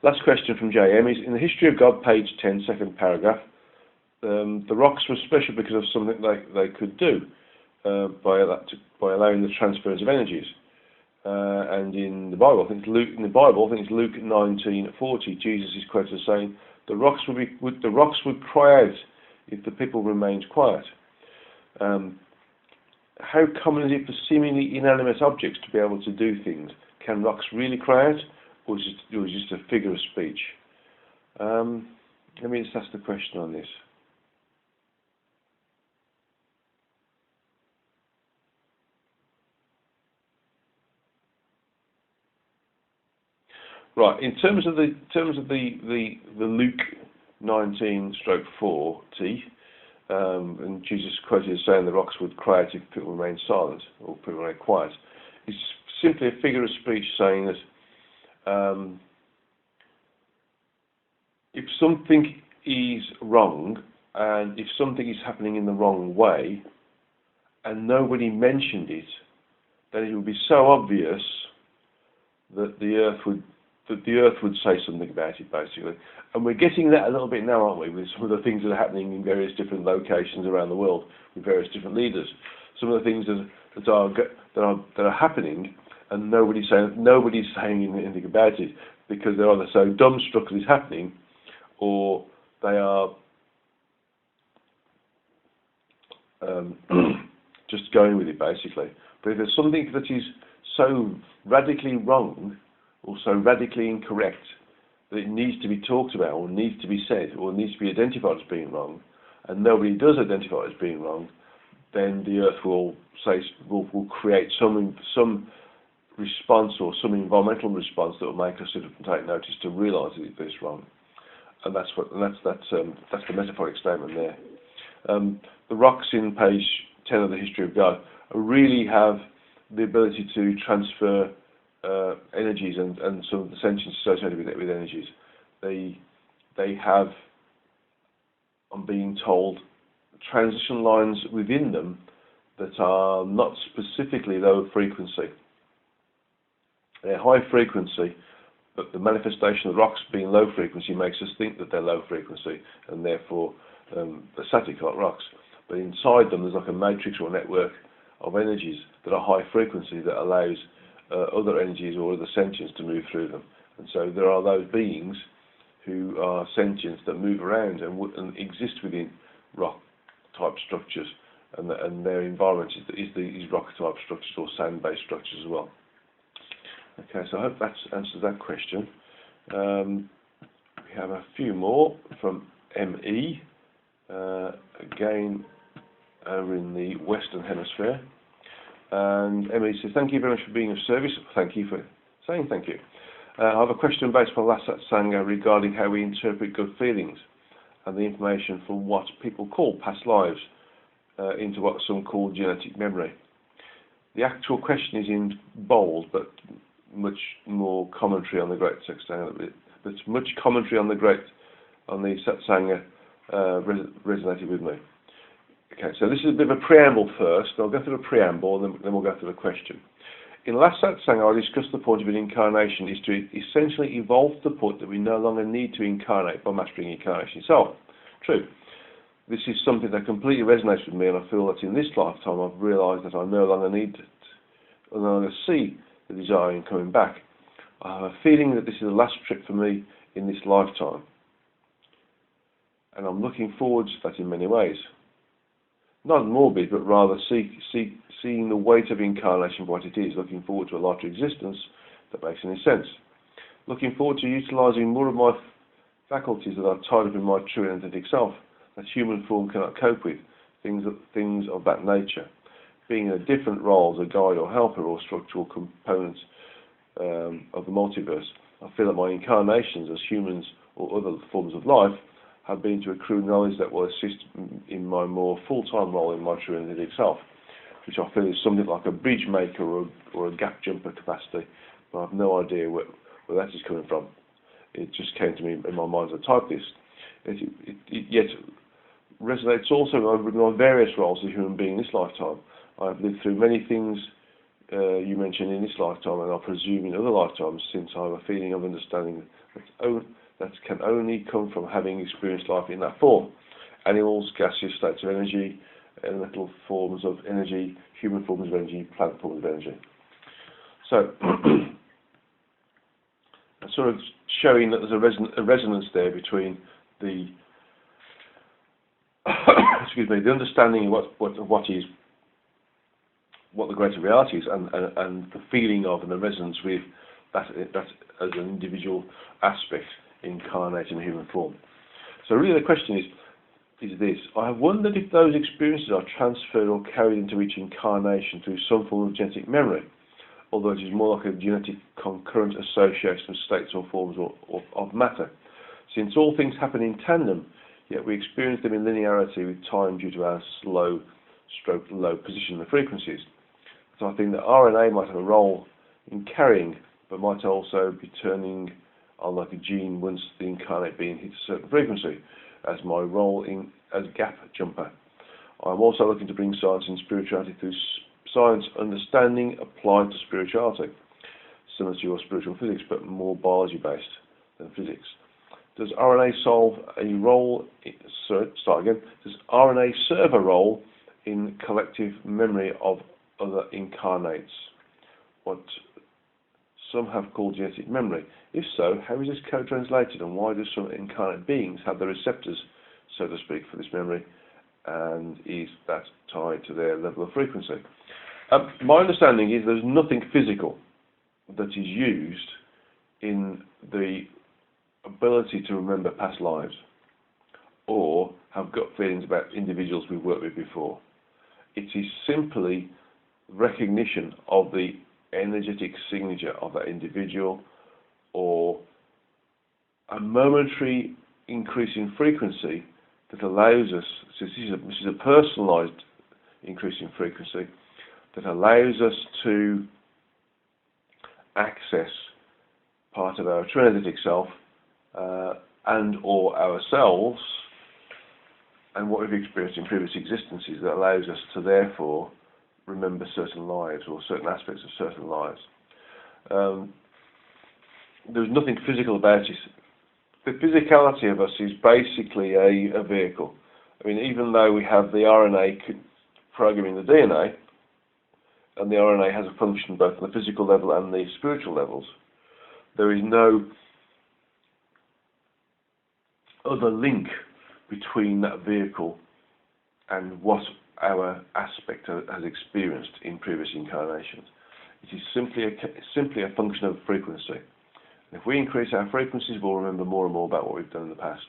Last question from JM is, in the History of God, page 10, second paragraph, the rocks were special because of something they could do by allowing the transference of energies. And in the Bible, I think it's Luke 19:40. Jesus is quoted as saying, "The rocks would cry out if the people remained quiet." How common is it for seemingly inanimate objects to be able to do things? Can rocks really cry out, or is it just a figure of speech? Let me just ask the question on this. Right, in terms of the Luke 19:4T, and Jesus quoted as saying the rocks would cry out if people remain silent or people remain quiet, it's simply a figure of speech saying that if something is wrong and if something is happening in the wrong way and nobody mentioned it, then it would be so obvious that the earth would say something about it, basically. And we're getting that a little bit now, aren't we, with some of the things that are happening in various different locations around the world with various different leaders. Some of the things that are happening, and nobody's saying anything about it because they're either so dumbstruck that it's happening, or they are just going with it, basically. But if there's something that is so radically wrong or so radically incorrect that it needs to be talked about or needs to be said or needs to be identified as being wrong, and nobody does identify it as being wrong, then the earth will create some response or some environmental response that will make us sort of take notice to realise that it's wrong. And that's the metaphoric statement there. The rocks in page 10 of the History of God really have the ability to transfer energies and some of the sentience associated with energies. They have, I'm being told, transition lines within them that are not specifically low frequency. They're high frequency, but the manifestation of the rocks being low frequency makes us think that they're low frequency, and therefore they're static like rocks. But inside them there's like a matrix or network of energies that are high frequency that allows other energies or other sentience to move through them. And so there are those beings who are sentients that move around and exist within rock-type structures, and their environment is these rock-type structures or sand-based structures as well. Okay, so I hope that answers that question. We have a few more from ME, again over in the Western Hemisphere. And ME says, thank you very much for being of service. Thank you for saying thank you. I have a question based on last Satsanga regarding how we interpret good feelings and the information from what people call past lives into what some call genetic memory. The actual question is in bold, but much more commentary on the Great Satsanga. But much commentary on the Satsanga resonated with me. Okay, so this is a bit of a preamble first. I'll go through the preamble and then we'll go through the question. In the last Satsanga, I discussed the point of an incarnation is to essentially evolve to the point that we no longer need to incarnate by mastering incarnation itself. True. This is something that completely resonates with me, and I feel that in this lifetime I've realised that I no longer need it. I no longer see the desire in coming back. I have a feeling that this is the last trip for me in this lifetime. And I'm looking forward to that in many ways. Not morbid, but rather seeing the weight of incarnation for what it is, looking forward to a lighter existence that makes any sense. Looking forward to utilising more of my faculties that are tied up in my true energetic self, that human form cannot cope with, things of that nature. Being in a different role as a guide or helper or structural component of the multiverse, I feel that my incarnations as humans or other forms of life have been to accrue knowledge that will assist in my more full-time role in my true energetic self, which I feel is something like a bridge maker or a gap jumper capacity, but I have no idea where that is coming from. It just came to me in my mind as I typed this. It yet resonates also with my various roles as a human being in this lifetime. I have lived through many things you mentioned in this lifetime, and I presume in other lifetimes, since I have a feeling of understanding that can only come from having experienced life in that form. Animals, gaseous states of energy, elemental forms of energy, human forms of energy, plant forms of energy. So, sort of showing that there's a resonance there between the excuse me, the understanding of what the greater reality is, and the feeling of and the resonance with that as an individual aspect incarnated in a human form. So really the question is this: I have wondered if those experiences are transferred or carried into each incarnation through some form of genetic memory, although it is more like a genetic concurrent association of states or forms of matter. Since all things happen in tandem, yet we experience them in linearity with time due to our slow stroke low position in the frequencies. So I think that RNA might have a role in carrying, but might also be turning on like a gene once the incarnate being hits a certain frequency, as my role as gap jumper. I'm also looking to bring science and spirituality through science understanding applied to spirituality, similar to your spiritual physics, but more biology based than physics. Does RNA Does RNA serve a role in collective memory of other incarnates, what some have called genetic memory? If so, how is this co-translated, and why do some incarnate beings have the receptors, so to speak, for this memory, and is that tied to their level of frequency? My understanding is there's nothing physical that is used in the ability to remember past lives or have gut feelings about individuals we've worked with before. It is simply recognition of the energetic signature of that individual, or a momentary increase in frequency that allows us, so this is a personalized increase in frequency, that allows us to access part of our true energetic self and or ourselves and what we've experienced in previous existences, that allows us to therefore remember certain lives or certain aspects of certain lives. There's nothing physical about it. The physicality of us is basically a vehicle. I mean, even though we have the RNA programming the DNA, and the RNA has a function both on the physical level and the spiritual levels, there is no other link between that vehicle and what our aspect has experienced in previous incarnations. It is simply a function of frequency. And if we increase our frequencies, we'll remember more and more about what we've done in the past.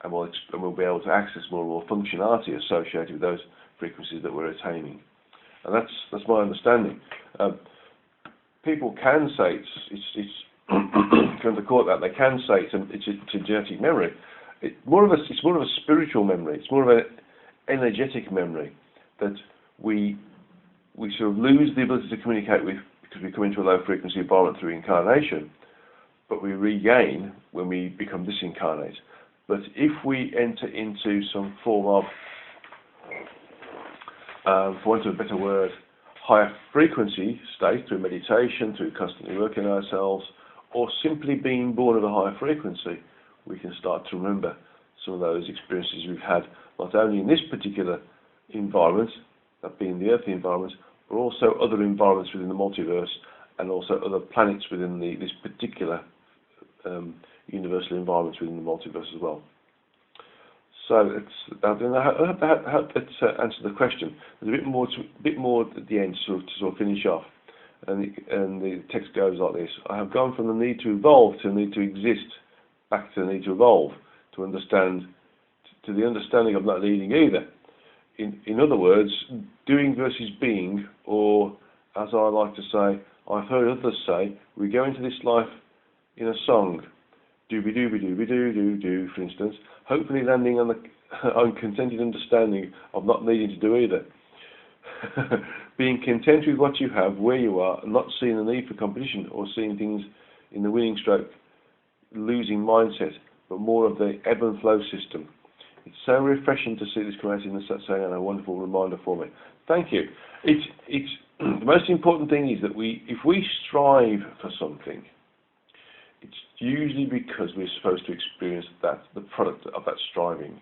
and we'll be able to access more and more functionality associated with those frequencies that we're attaining. And that's my understanding. People can say it's going to call it that. They can say it's a genetic memory. It's more of a spiritual memory. It's more of an energetic memory that we sort of lose the ability to communicate with because we come into a low frequency environment through incarnation, but we regain when we become disincarnate. But if we enter into some form of, for want of a better word, higher frequency state through meditation, through constantly working on ourselves, or simply being born of a higher frequency, we can start to remember some of those experiences we've had, not only in this particular environment, that being the earthly environment, but also other environments within the multiverse, and also other planets within this particular universal environments within the multiverse as well. So I hope that answered the question. There's a bit more at the end to sort of finish off, and the text goes like this: I have gone from the need to evolve to the need to exist, back to the need to evolve, to understand, to the understanding of not needing either. In other words, doing versus being, or as I like to say, I've heard others say, we go into this life in a song, dooby-dooby-dooby-doo-doo-doo, for instance, hopefully landing on the uncontented understanding of not needing to do either. Being content with what you have, where you are, and not seeing the need for competition or seeing things in the winning stroke, losing mindset, but more of the ebb and flow system. It's so refreshing to see this come out in the Satsang, and a wonderful reminder for me. Thank you. It's the most important thing is that if we strive for something, it's usually because we're supposed to experience the product of that striving.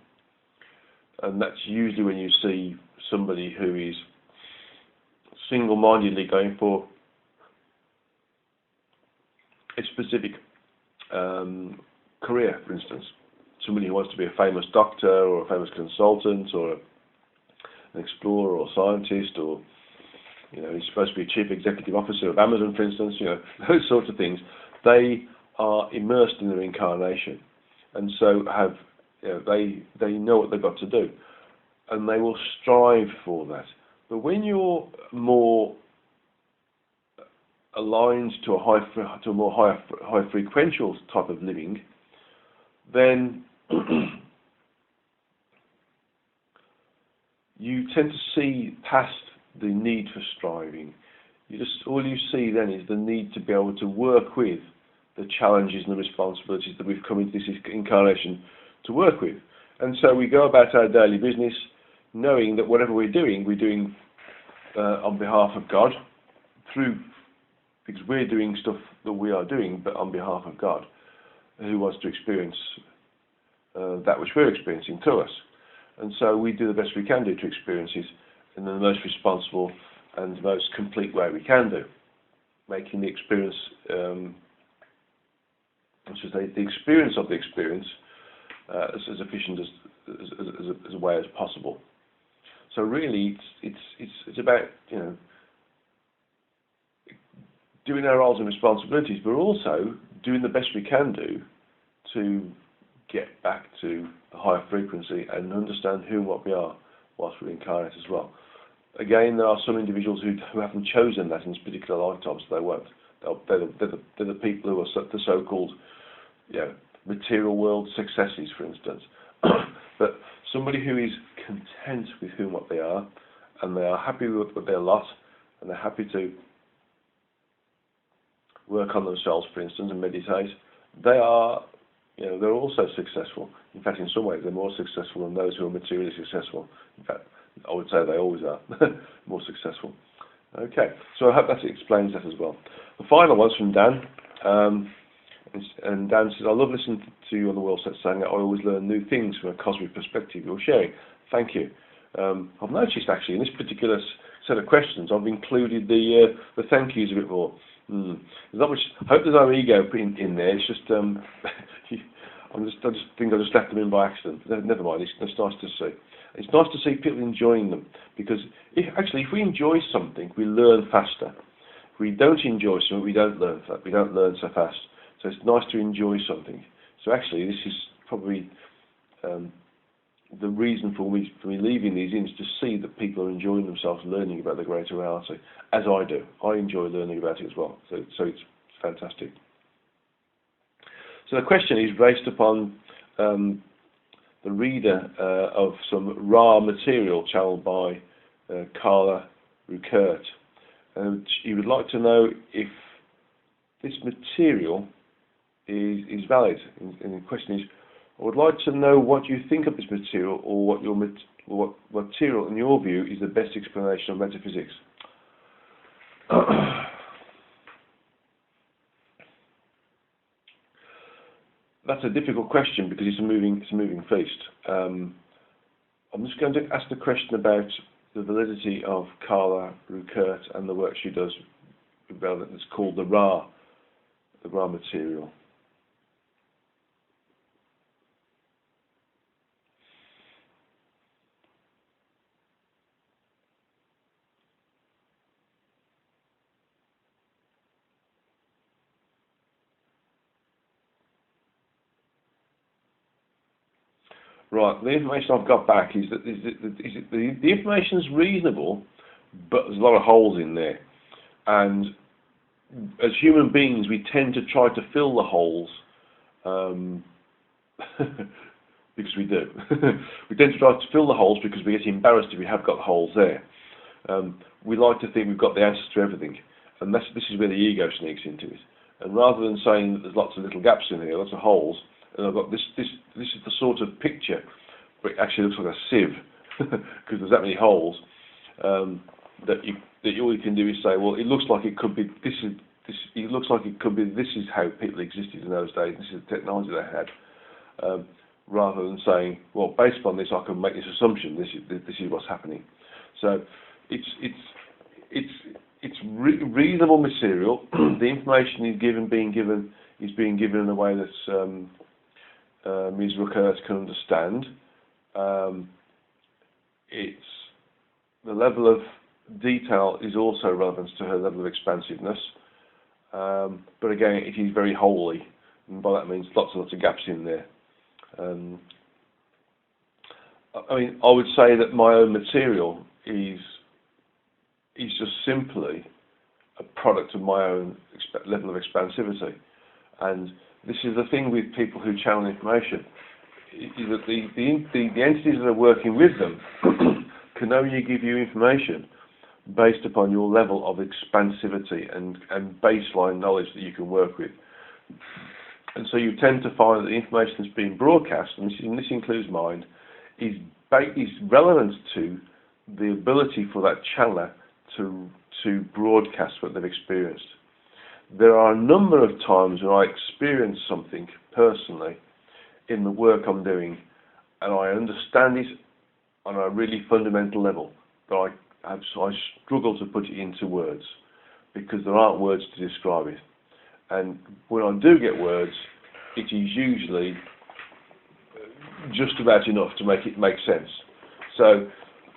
And that's usually when you see somebody who is single-mindedly going for a specific career, for instance. Somebody who wants to be a famous doctor or a famous consultant or an explorer or scientist, or he's supposed to be a chief executive officer of Amazon, for instance. Those sorts of things. They are immersed in their incarnation, and so they know what they've got to do, and they will strive for that. But when you're more aligned to a more high frequential type of living, then you tend to see past the need for striving. All you see then is the need to be able to work with the challenges and the responsibilities that we've come into this incarnation to work with. And so we go about our daily business knowing that whatever we're doing on behalf of God, because we're doing stuff that we are doing, but on behalf of God, who wants to experience that which we're experiencing to us. And so we do the best we can do to experience it in the most responsible and most complete way we can do, making the experience, the experience of the experience as efficient as a way as possible. So really, it's about doing our roles and responsibilities, but also doing the best we can do to get back to a higher frequency and understand who and what we are whilst we're incarnate as well. Again, there are some individuals who haven't chosen that in this particular lifetime, so they won't. They're the people who are the so-called material world successes, for instance. But somebody who is content with who and what they are, and they are happy with their lot, and they're happy to work on themselves, for instance, and meditate, they're also successful. In fact, in some ways, they're more successful than those who are materially successful. In fact, I would say they always are more successful. Okay, so I hope that explains that as well. The final one's from Dan. And Dan says, I love listening to you on the World Satsanga. I always learn new things from a cosmic perspective you're sharing. Thank you. I've noticed, actually, in this particular set of questions, I've included the thank yous a bit more. There's not much. I hope there's no ego in there. It's just I just think I just left them in by accident. Never mind. It's nice to see. It's nice to see people enjoying them, because if we enjoy something, we learn faster. If we don't enjoy something, we don't learn so fast. So it's nice to enjoy something. So actually, this is probably the reason for me leaving these in is to see that people are enjoying themselves learning about the greater reality, as I do. I enjoy learning about it as well, so it's fantastic. So the question is based upon the reader of some raw material channeled by Carla Ruckert. He would like to know if this material is valid. And the question is, I would like to know what you think of this material, or what material, in your view, is the best explanation of metaphysics. That's a difficult question because it's a moving feast. I'm just going to ask the question about the validity of Carla Ruckert and the work she does. It's called the raw material. Right, the information I've got back is that the information is reasonable, but there's a lot of holes in there. And as human beings, we tend to try to fill the holes, because we do. We tend to try to fill the holes because we get embarrassed if we have got holes there. We like to think we've got the answers to everything, and this is where the ego sneaks into it. And rather than saying that there's lots of little gaps in here, lots of holes, and I've got this is the sort of picture, but it actually looks like a sieve because there's that many holes, that all you can do is say, well, it looks like it could be this. It looks like it could be this is how people existed in those days. This is the technology they had, rather than saying, well, based upon this, I can make this assumption. This is what's happening. So it's reasonable material. The information being given in a way that Ms. Ruckert can understand. It's the level of detail is also relevant to her level of expansiveness, but again, it is very wholly, and by that means lots and lots of gaps in there. I mean, I would say that my own material is just simply a product of my own level of expansivity, and this is the thing with people who channel information, is that the entities that are working with them can only give you information based upon your level of expansivity and baseline knowledge that you can work with. And so you tend to find that the information that's being broadcast, and this includes mind, is relevant to the ability for that channeler to broadcast what they've experienced. There are a number of times when I experience something personally in the work I'm doing, and I understand it on a really fundamental level, but I struggle to put it into words because there aren't words to describe it. And when I do get words, it is usually just about enough to make it make sense. So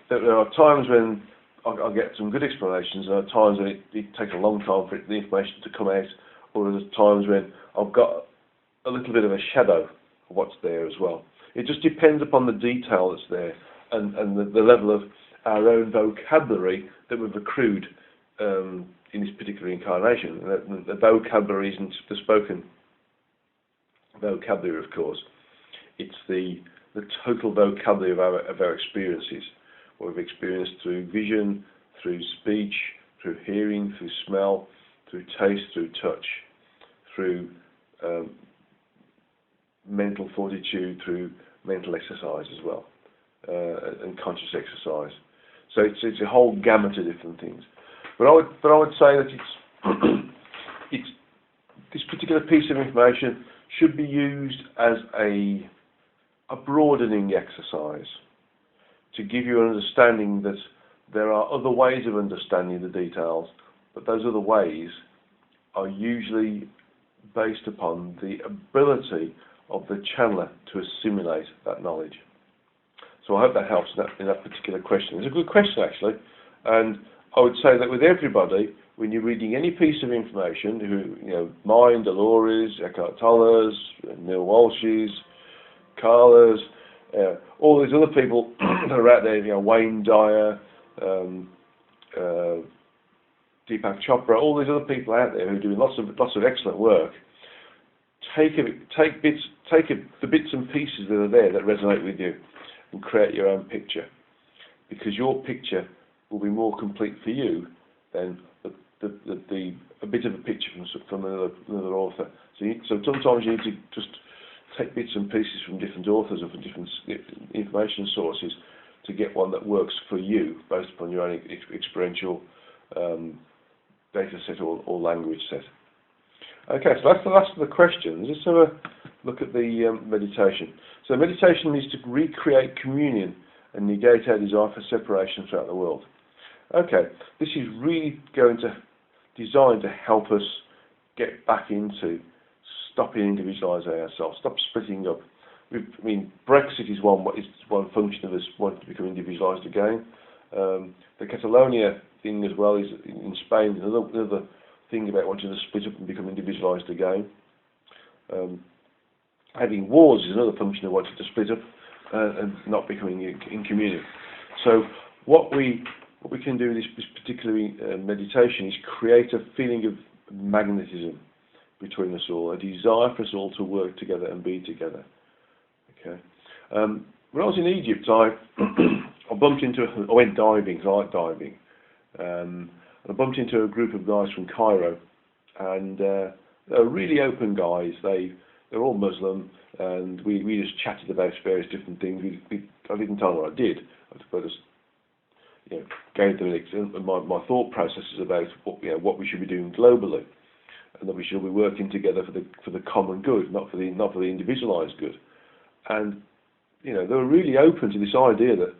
there are times when I get some good explanations, and there are times when it takes a long time for the information to come out, or there's times when I've got a little bit of a shadow of what's there as well. It just depends upon the detail that's there and the level of our own vocabulary that we've accrued in this particular incarnation. The vocabulary isn't the spoken vocabulary, of course. It's the total vocabulary of our experiences, what we've experienced through vision, through speech, through hearing, through smell, through taste, through touch, through mental fortitude, through mental exercise as well, and conscious exercise. So it's a whole gamut of different things. But I would say that it's this particular piece of information should be used as a broadening exercise to give you an understanding that there are other ways of understanding the details, but those other ways are usually based upon the ability of the channeler to assimilate that knowledge. So I hope that helps in that particular question. It's a good question, actually, and I would say that with everybody, when you're reading any piece of information, mine, Dolores, Eckhart Tolle's, Neil Walsh's, Carla's, all these other people that are out there, you know, Wayne Dyer, Deepak Chopra, all these other people out there who are doing lots of excellent work. Take the bits and pieces that are there that resonate with you, and create your own picture, because your picture will be more complete for you than a bit of a picture from another author. So sometimes you need to just take bits and pieces from different authors or from different information sources to get one that works for you based upon your own experiential data set or language set. Okay, so that's the last of the questions. Let's have a look at the meditation. So meditation is to recreate communion and negate our desire for separation throughout the world. Okay, this is really designed to help us get back into stopping individualising ourselves, stop splitting up. I mean, Brexit is one function of us wanting to become individualised again. The Catalonia thing as well is in Spain, another thing about wanting to split up and become individualised again. Having wars is another function of wanting to split up and not becoming in communion. So what we can do in this particular meditation is create a feeling of magnetism between us all, a desire for us all to work together and be together. Okay. When I was in Egypt, I went diving, 'cause I like diving. I bumped into a group of guys from Cairo, and they were really open guys. They're all Muslim, and we just chatted about various different things. I didn't tell them what I did. I just gave them my thought processes about what we should be doing globally, and that we should be working together for the common good, not for the individualised good. And they were really open to this idea that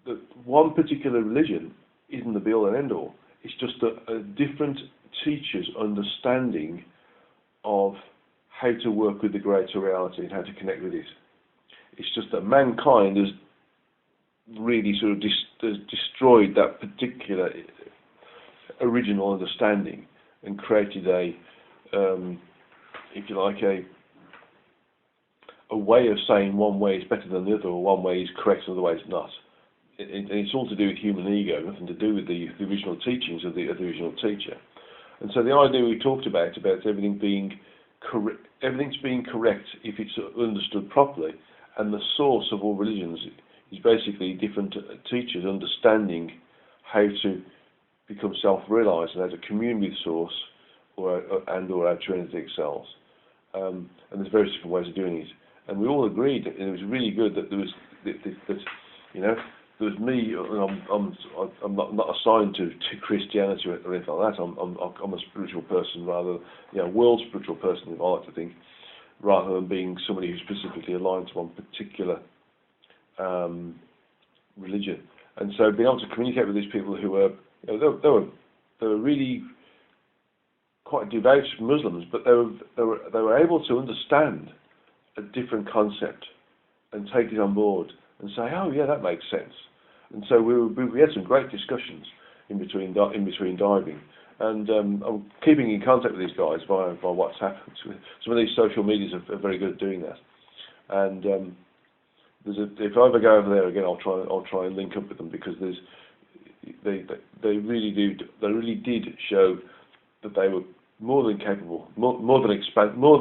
that one particular religion isn't the be-all and end-all. It's just a different teacher's understanding of how to work with the greater reality and how to connect with it. It's just that mankind has really sort of destroyed that particular original understanding and created if you like, a way of saying one way is better than the other, or one way is correct and the other way is not. And it's all to do with human ego, nothing to do with the original teachings of the original teacher. And so the idea we talked about everything being correct, everything's being correct if it's understood properly, and the source of all religions is basically different teachers understanding how to become self-realised and how to commune with source or our true energetic selves. And there's various different ways of doing it. And we all agreed that it was really good that there was there was me, and I'm not assigned to Christianity or anything like that. I'm a spiritual person, rather, world spiritual person, if I like to think, rather than being somebody who's specifically aligned to one particular religion. And so being able to communicate with these people who were, they were really quite devout Muslims, but they were able to understand a different concept and take it on board and say, oh yeah, that makes sense. And so we had some great discussions in between diving, and I'm keeping in contact with these guys via WhatsApp. Some of these social medias are very good at doing that. And if I ever go over there again, I'll try and link up with them, because they really did show that they were more than capable, more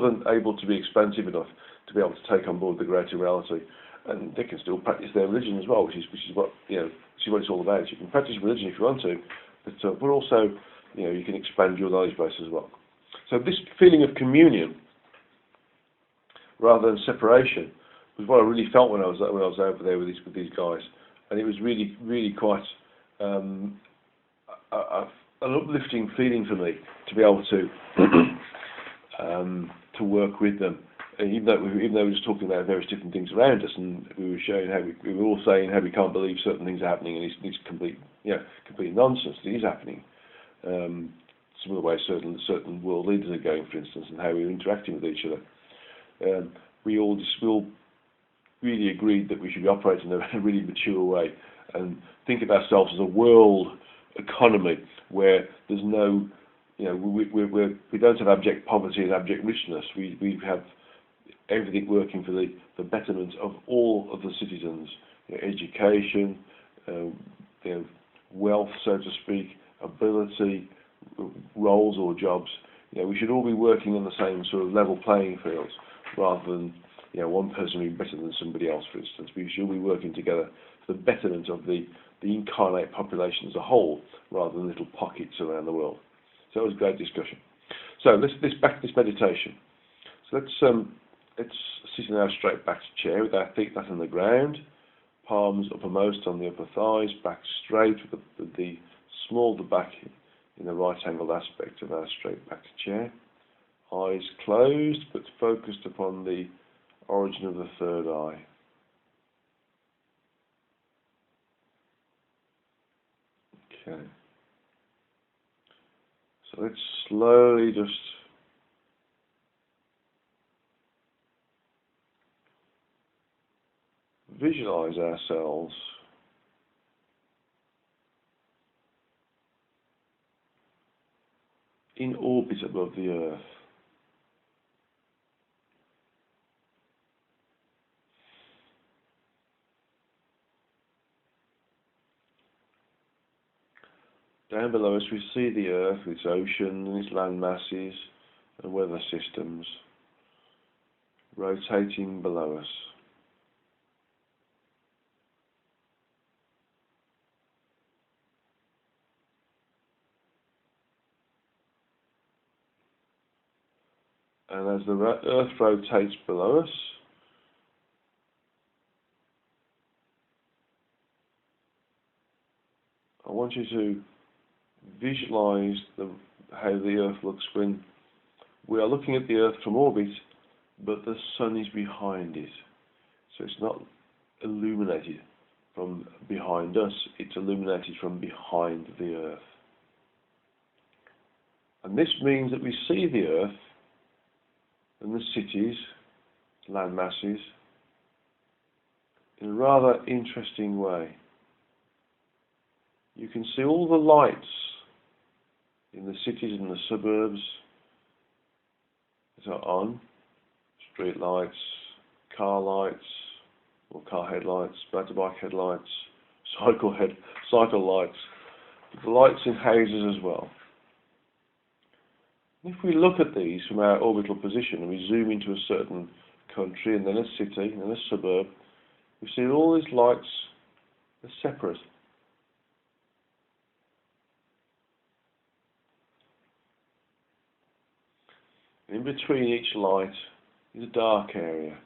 than able to be expansive enough to be able to take on board the greater reality. And they can still practice their religion as well, which is what it's all about. You can practice religion if you want to, but we're also, you can expand your knowledge base as well. So this feeling of communion rather than separation was what I really felt when I was over there with these guys, and it was really, really quite an uplifting feeling for me to be able to work with them. Even though we were just talking about various different things around us, and we were showing we were all saying how we can't believe certain things are happening, and it's complete nonsense that is happening. Some of the ways certain world leaders are going, for instance, and how we're interacting with each other. We all really agreed that we should be operating in a really mature way and think of ourselves as a world economy where there's no, we don't have abject poverty and abject richness. We have everything working for the betterment of all of the citizens. Education, wealth, so to speak, ability, roles or jobs. We should all be working on the same sort of level playing fields, rather than one person being better than somebody else, for instance. We should be working together for the betterment of the incarnate population as a whole, rather than little pockets around the world. So that was a great discussion. So let's back to this meditation. So let's sit in our straight back chair with our feet flat on the ground, palms uppermost on the upper thighs, back straight with the small of the back in the right angled aspect of our straight back chair. Eyes closed but focused upon the origin of the third eye. Okay. So let's slowly just visualize ourselves in orbit above the Earth. Down below us we see the Earth with its ocean and its land masses and weather systems rotating below us. And as the Earth rotates below us, I want you to visualize how the Earth looks when we are looking at the Earth from orbit, but the Sun is behind it. So it's not illuminated from behind us, it's illuminated from behind the Earth. And this means that we see the Earth and the cities, land masses, in a rather interesting way. You can see all the lights in the cities and the suburbs that are on, street lights, car lights, or car headlights, motorbike headlights, cycle lights, the lights in houses as well. If we look at these from our orbital position and we zoom into a certain country and then a city and then a suburb, we see all these lights are separate. In between each light is a dark area.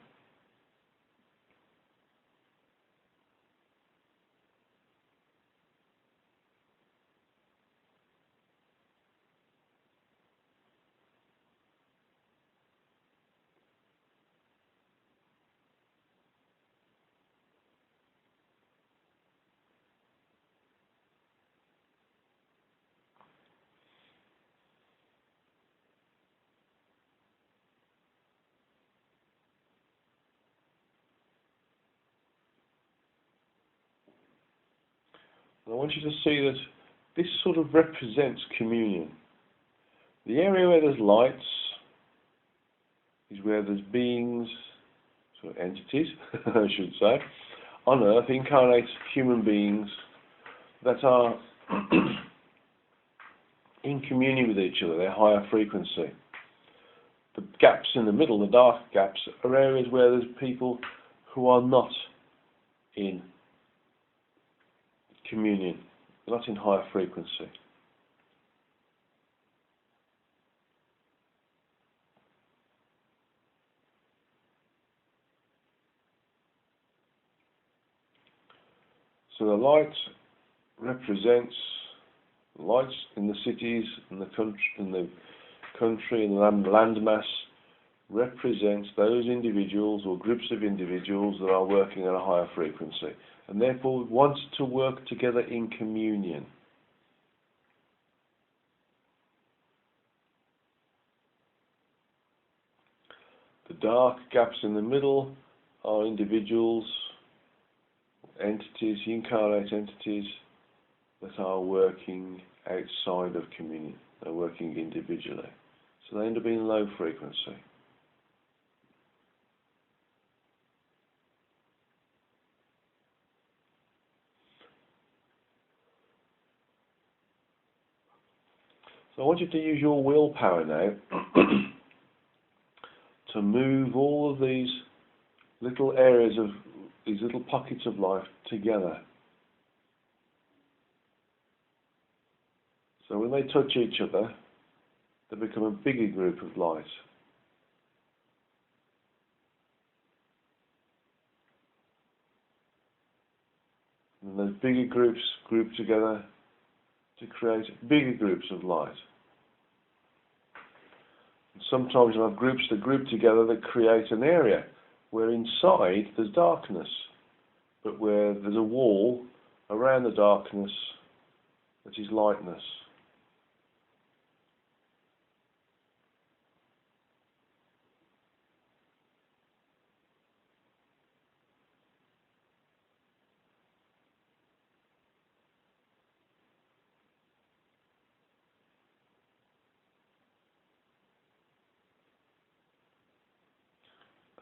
And I want you to see that this sort of represents communion. The area where there's lights is where there's beings, sort of entities, I should say, on Earth, incarnate human beings that are in communion with each other, they're higher frequency. The gaps in the middle, the dark gaps, are areas where there's people who are not in communion, not in higher frequency. So the light represents lights in the cities and the country and the land mass represents those individuals or groups of individuals that are working at a higher frequency and therefore want to work together in communion. The dark gaps in the middle are individuals, entities, incarnate entities that are working outside of communion. They're working individually. So they end up being low frequency. So I want you to use your willpower now to move all of these little areas of these little pockets of life together. So when they touch each other, they become a bigger group of light. And those bigger groups group together to create bigger groups of light. And sometimes you'll have groups that group together that create an area where inside there's darkness, but where there's a wall around the darkness that is lightness.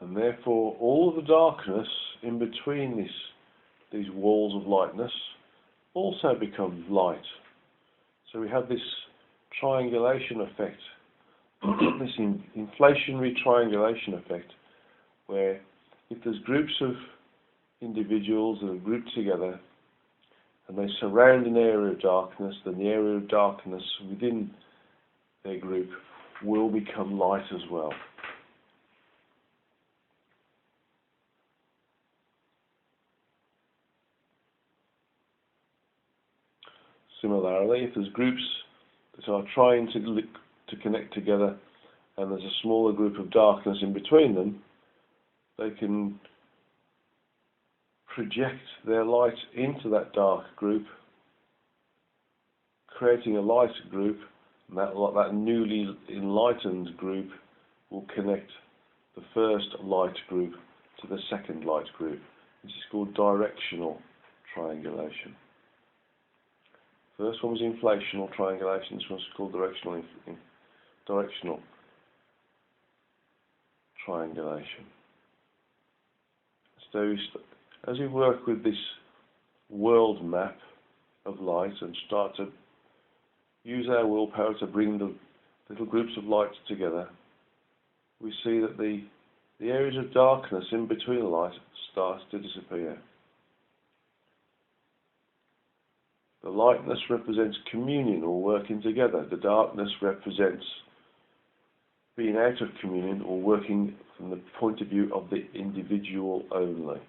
And therefore, all of the darkness in between these walls of lightness also becomes light. So we have this triangulation effect, this inflationary triangulation effect, where if there's groups of individuals that are grouped together and they surround an area of darkness, then the area of darkness within their group will become light as well. Similarly, if there's groups that are trying to connect together and there's a smaller group of darkness in between them, they can project their light into that dark group, creating a light group, and that newly enlightened group will connect the first light group to the second light group. This is called directional triangulation. First one was inflational triangulation, this one's called directional triangulation. So as we work with this world map of light and start to use our willpower to bring the little groups of light together, we see that the areas of darkness in between the light start to disappear. The lightness represents communion or working together. The darkness represents being out of communion or working from the point of view of the individual only.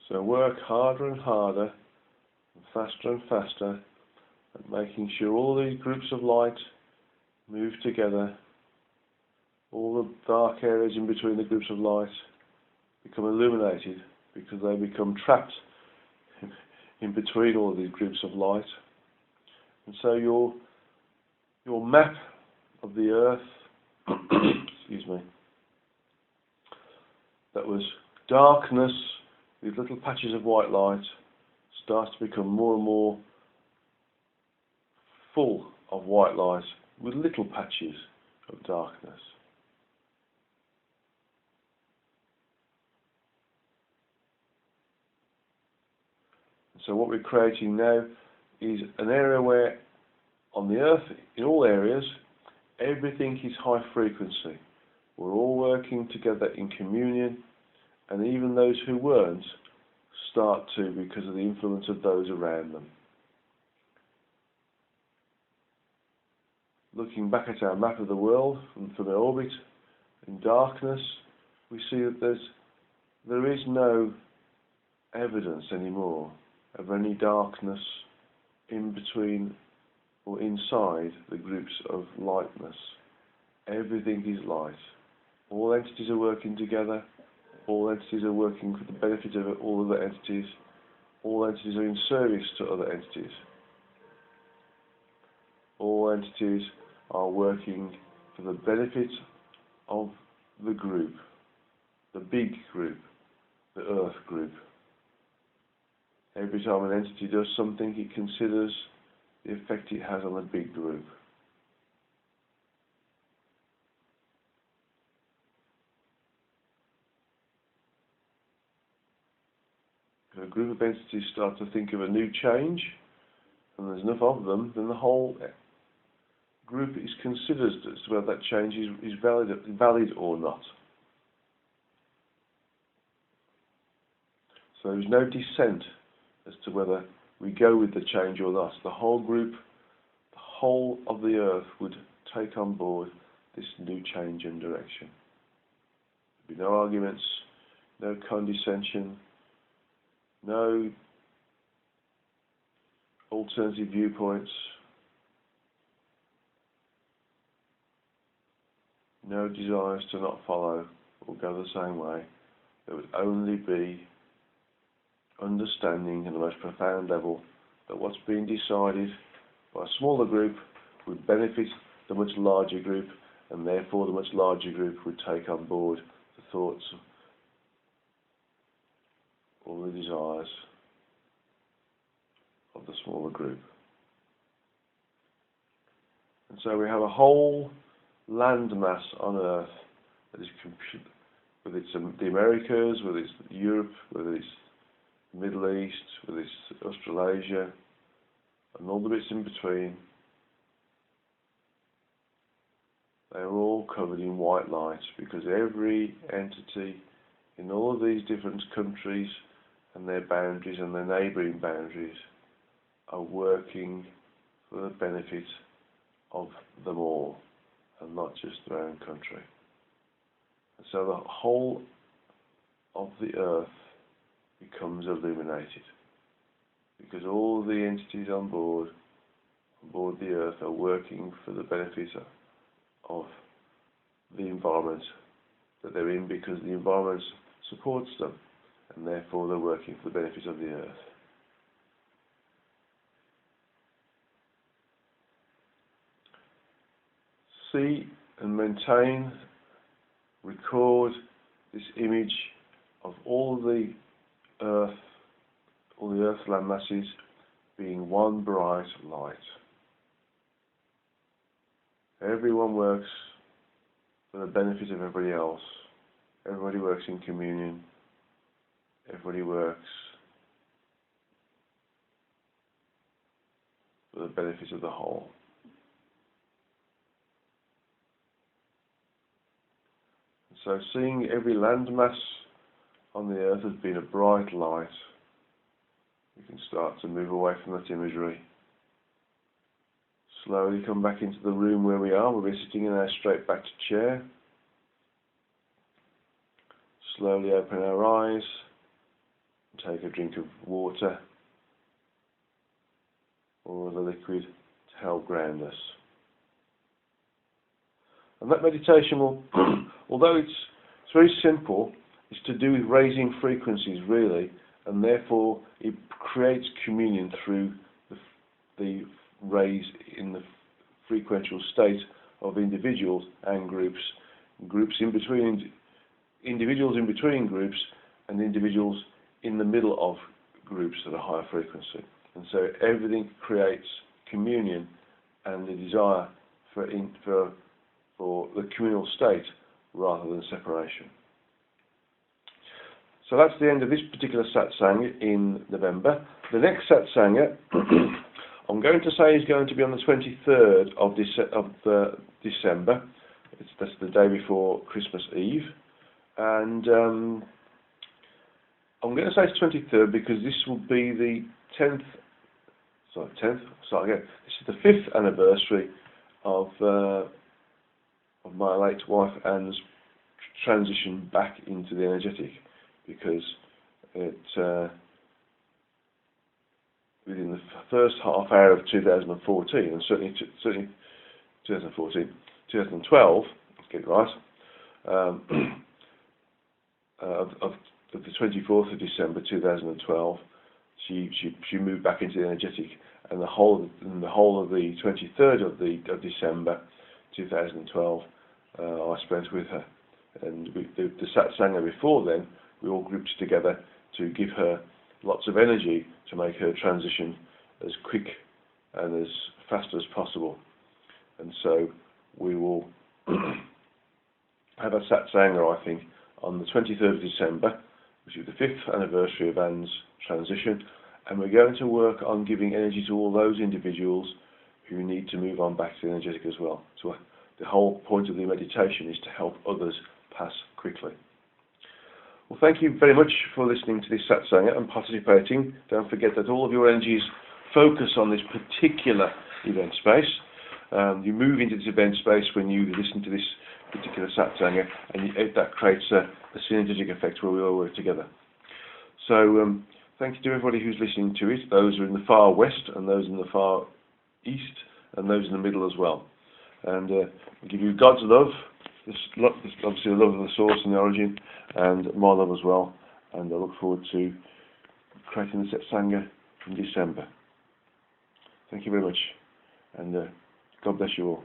So work harder and harder, and faster, at making sure all these groups of light move together. All the dark areas in between the groups of light become illuminated because they become trapped in between all of these groups of light. And so your map of the earth, excuse me, that was darkness with little patches of white light, starts to become more and more full of white light with little patches of darkness. So what we're creating now is an area where on the earth, in all areas, everything is high frequency. We're all working together in communion, and even those who weren't start to because of the influence of those around them. Looking back at our map of the world from the orbit in darkness, we see that there is no evidence anymore of any darkness in between or inside the groups of lightness. Everything is light. All entities are working together. All entities are working for the benefit of all other entities. All entities are in service to other entities. All entities are working for the benefit of the group, the big group, the Earth group. Every time an entity does something, it considers the effect it has on the big group. If a group of entities start to think of a new change, and there's enough of them, then the whole group is considered as to whether that change is valid or not. So there's no dissent as to whether we go with the change or not. The whole group, the whole of the earth would take on board this new change and direction. There'd be no arguments, no condescension, no alternative viewpoints, no desires to not follow or go the same way. There would only be understanding at the most profound level that what's being decided by a smaller group would benefit the much larger group, and therefore the much larger group would take on board the thoughts or the desires of the smaller group. And so we have a whole landmass on Earth that is whether it's the Americas, whether it's Europe, whether it's the Middle East, whether it's Australasia, and all the bits in between. They are all covered in white light, because every entity in all of these different countries and their boundaries and their neighbouring boundaries are working for the benefit of them all, and not just their own country. And so the whole of the earth becomes illuminated, because all the entities on board the earth are working for the benefit of the environment that they're in, because the environment supports them, and therefore they're working for the benefit of the earth. See and maintain, record this image of all the earth, all the earth's land masses being one bright light. Everyone works for the benefit of everybody else. Everybody works in communion. Everybody works for the benefit of the whole. So seeing every landmass on the earth as being a bright light, we can start to move away from that imagery. Slowly come back into the room where we are. We'll be sitting in our straight-backed chair. Slowly open our eyes and take a drink of water or other liquid to help ground us. And that meditation will, although it's very simple, it's to do with raising frequencies really, and therefore it creates communion through the raise in the frequential state of individuals and groups in between, individuals in between groups, and individuals in the middle of groups at a higher frequency. And so everything creates communion and the desire for the communal state rather than separation. So that's the end of this particular Satsang in November. The next Satsanga I'm going to say is going to be on the 23rd of December. That's the day before Christmas Eve. And I'm going to say it's 23rd because this will be the 10th. Sorry, again. This is the 5th anniversary of my late wife Anne's transition back into the energetic, because it within the first half hour of 2014, and certainly 2012, let's get it right, of the 24th of December 2012, she moved back into the energetic, and the whole of the 23rd of December 2012 I spent with her. And the Satsanga before then, we all grouped together to give her lots of energy to make her transition as quick and as fast as possible. And so we will have a Satsanga, I think, on the 23rd of December, which is the 5th anniversary of Anne's transition, and we're going to work on giving energy to all those individuals who need to move on back to the energetic as well. So the whole point of the meditation is to help others pass quickly. Well, thank you very much for listening to this Satsanga and participating. Don't forget that all of your energies focus on this particular event space. You move into this event space when you listen to this particular Satsanga, and that creates a synergistic effect where we all work together. So thank you to everybody who's listening to it, those who are in the far west and those in the far east and those in the middle as well. And we give you God's love, this obviously the love of the source and the origin, and my love as well. And I look forward to creating the Satsanga in December. Thank you very much, and God bless you all.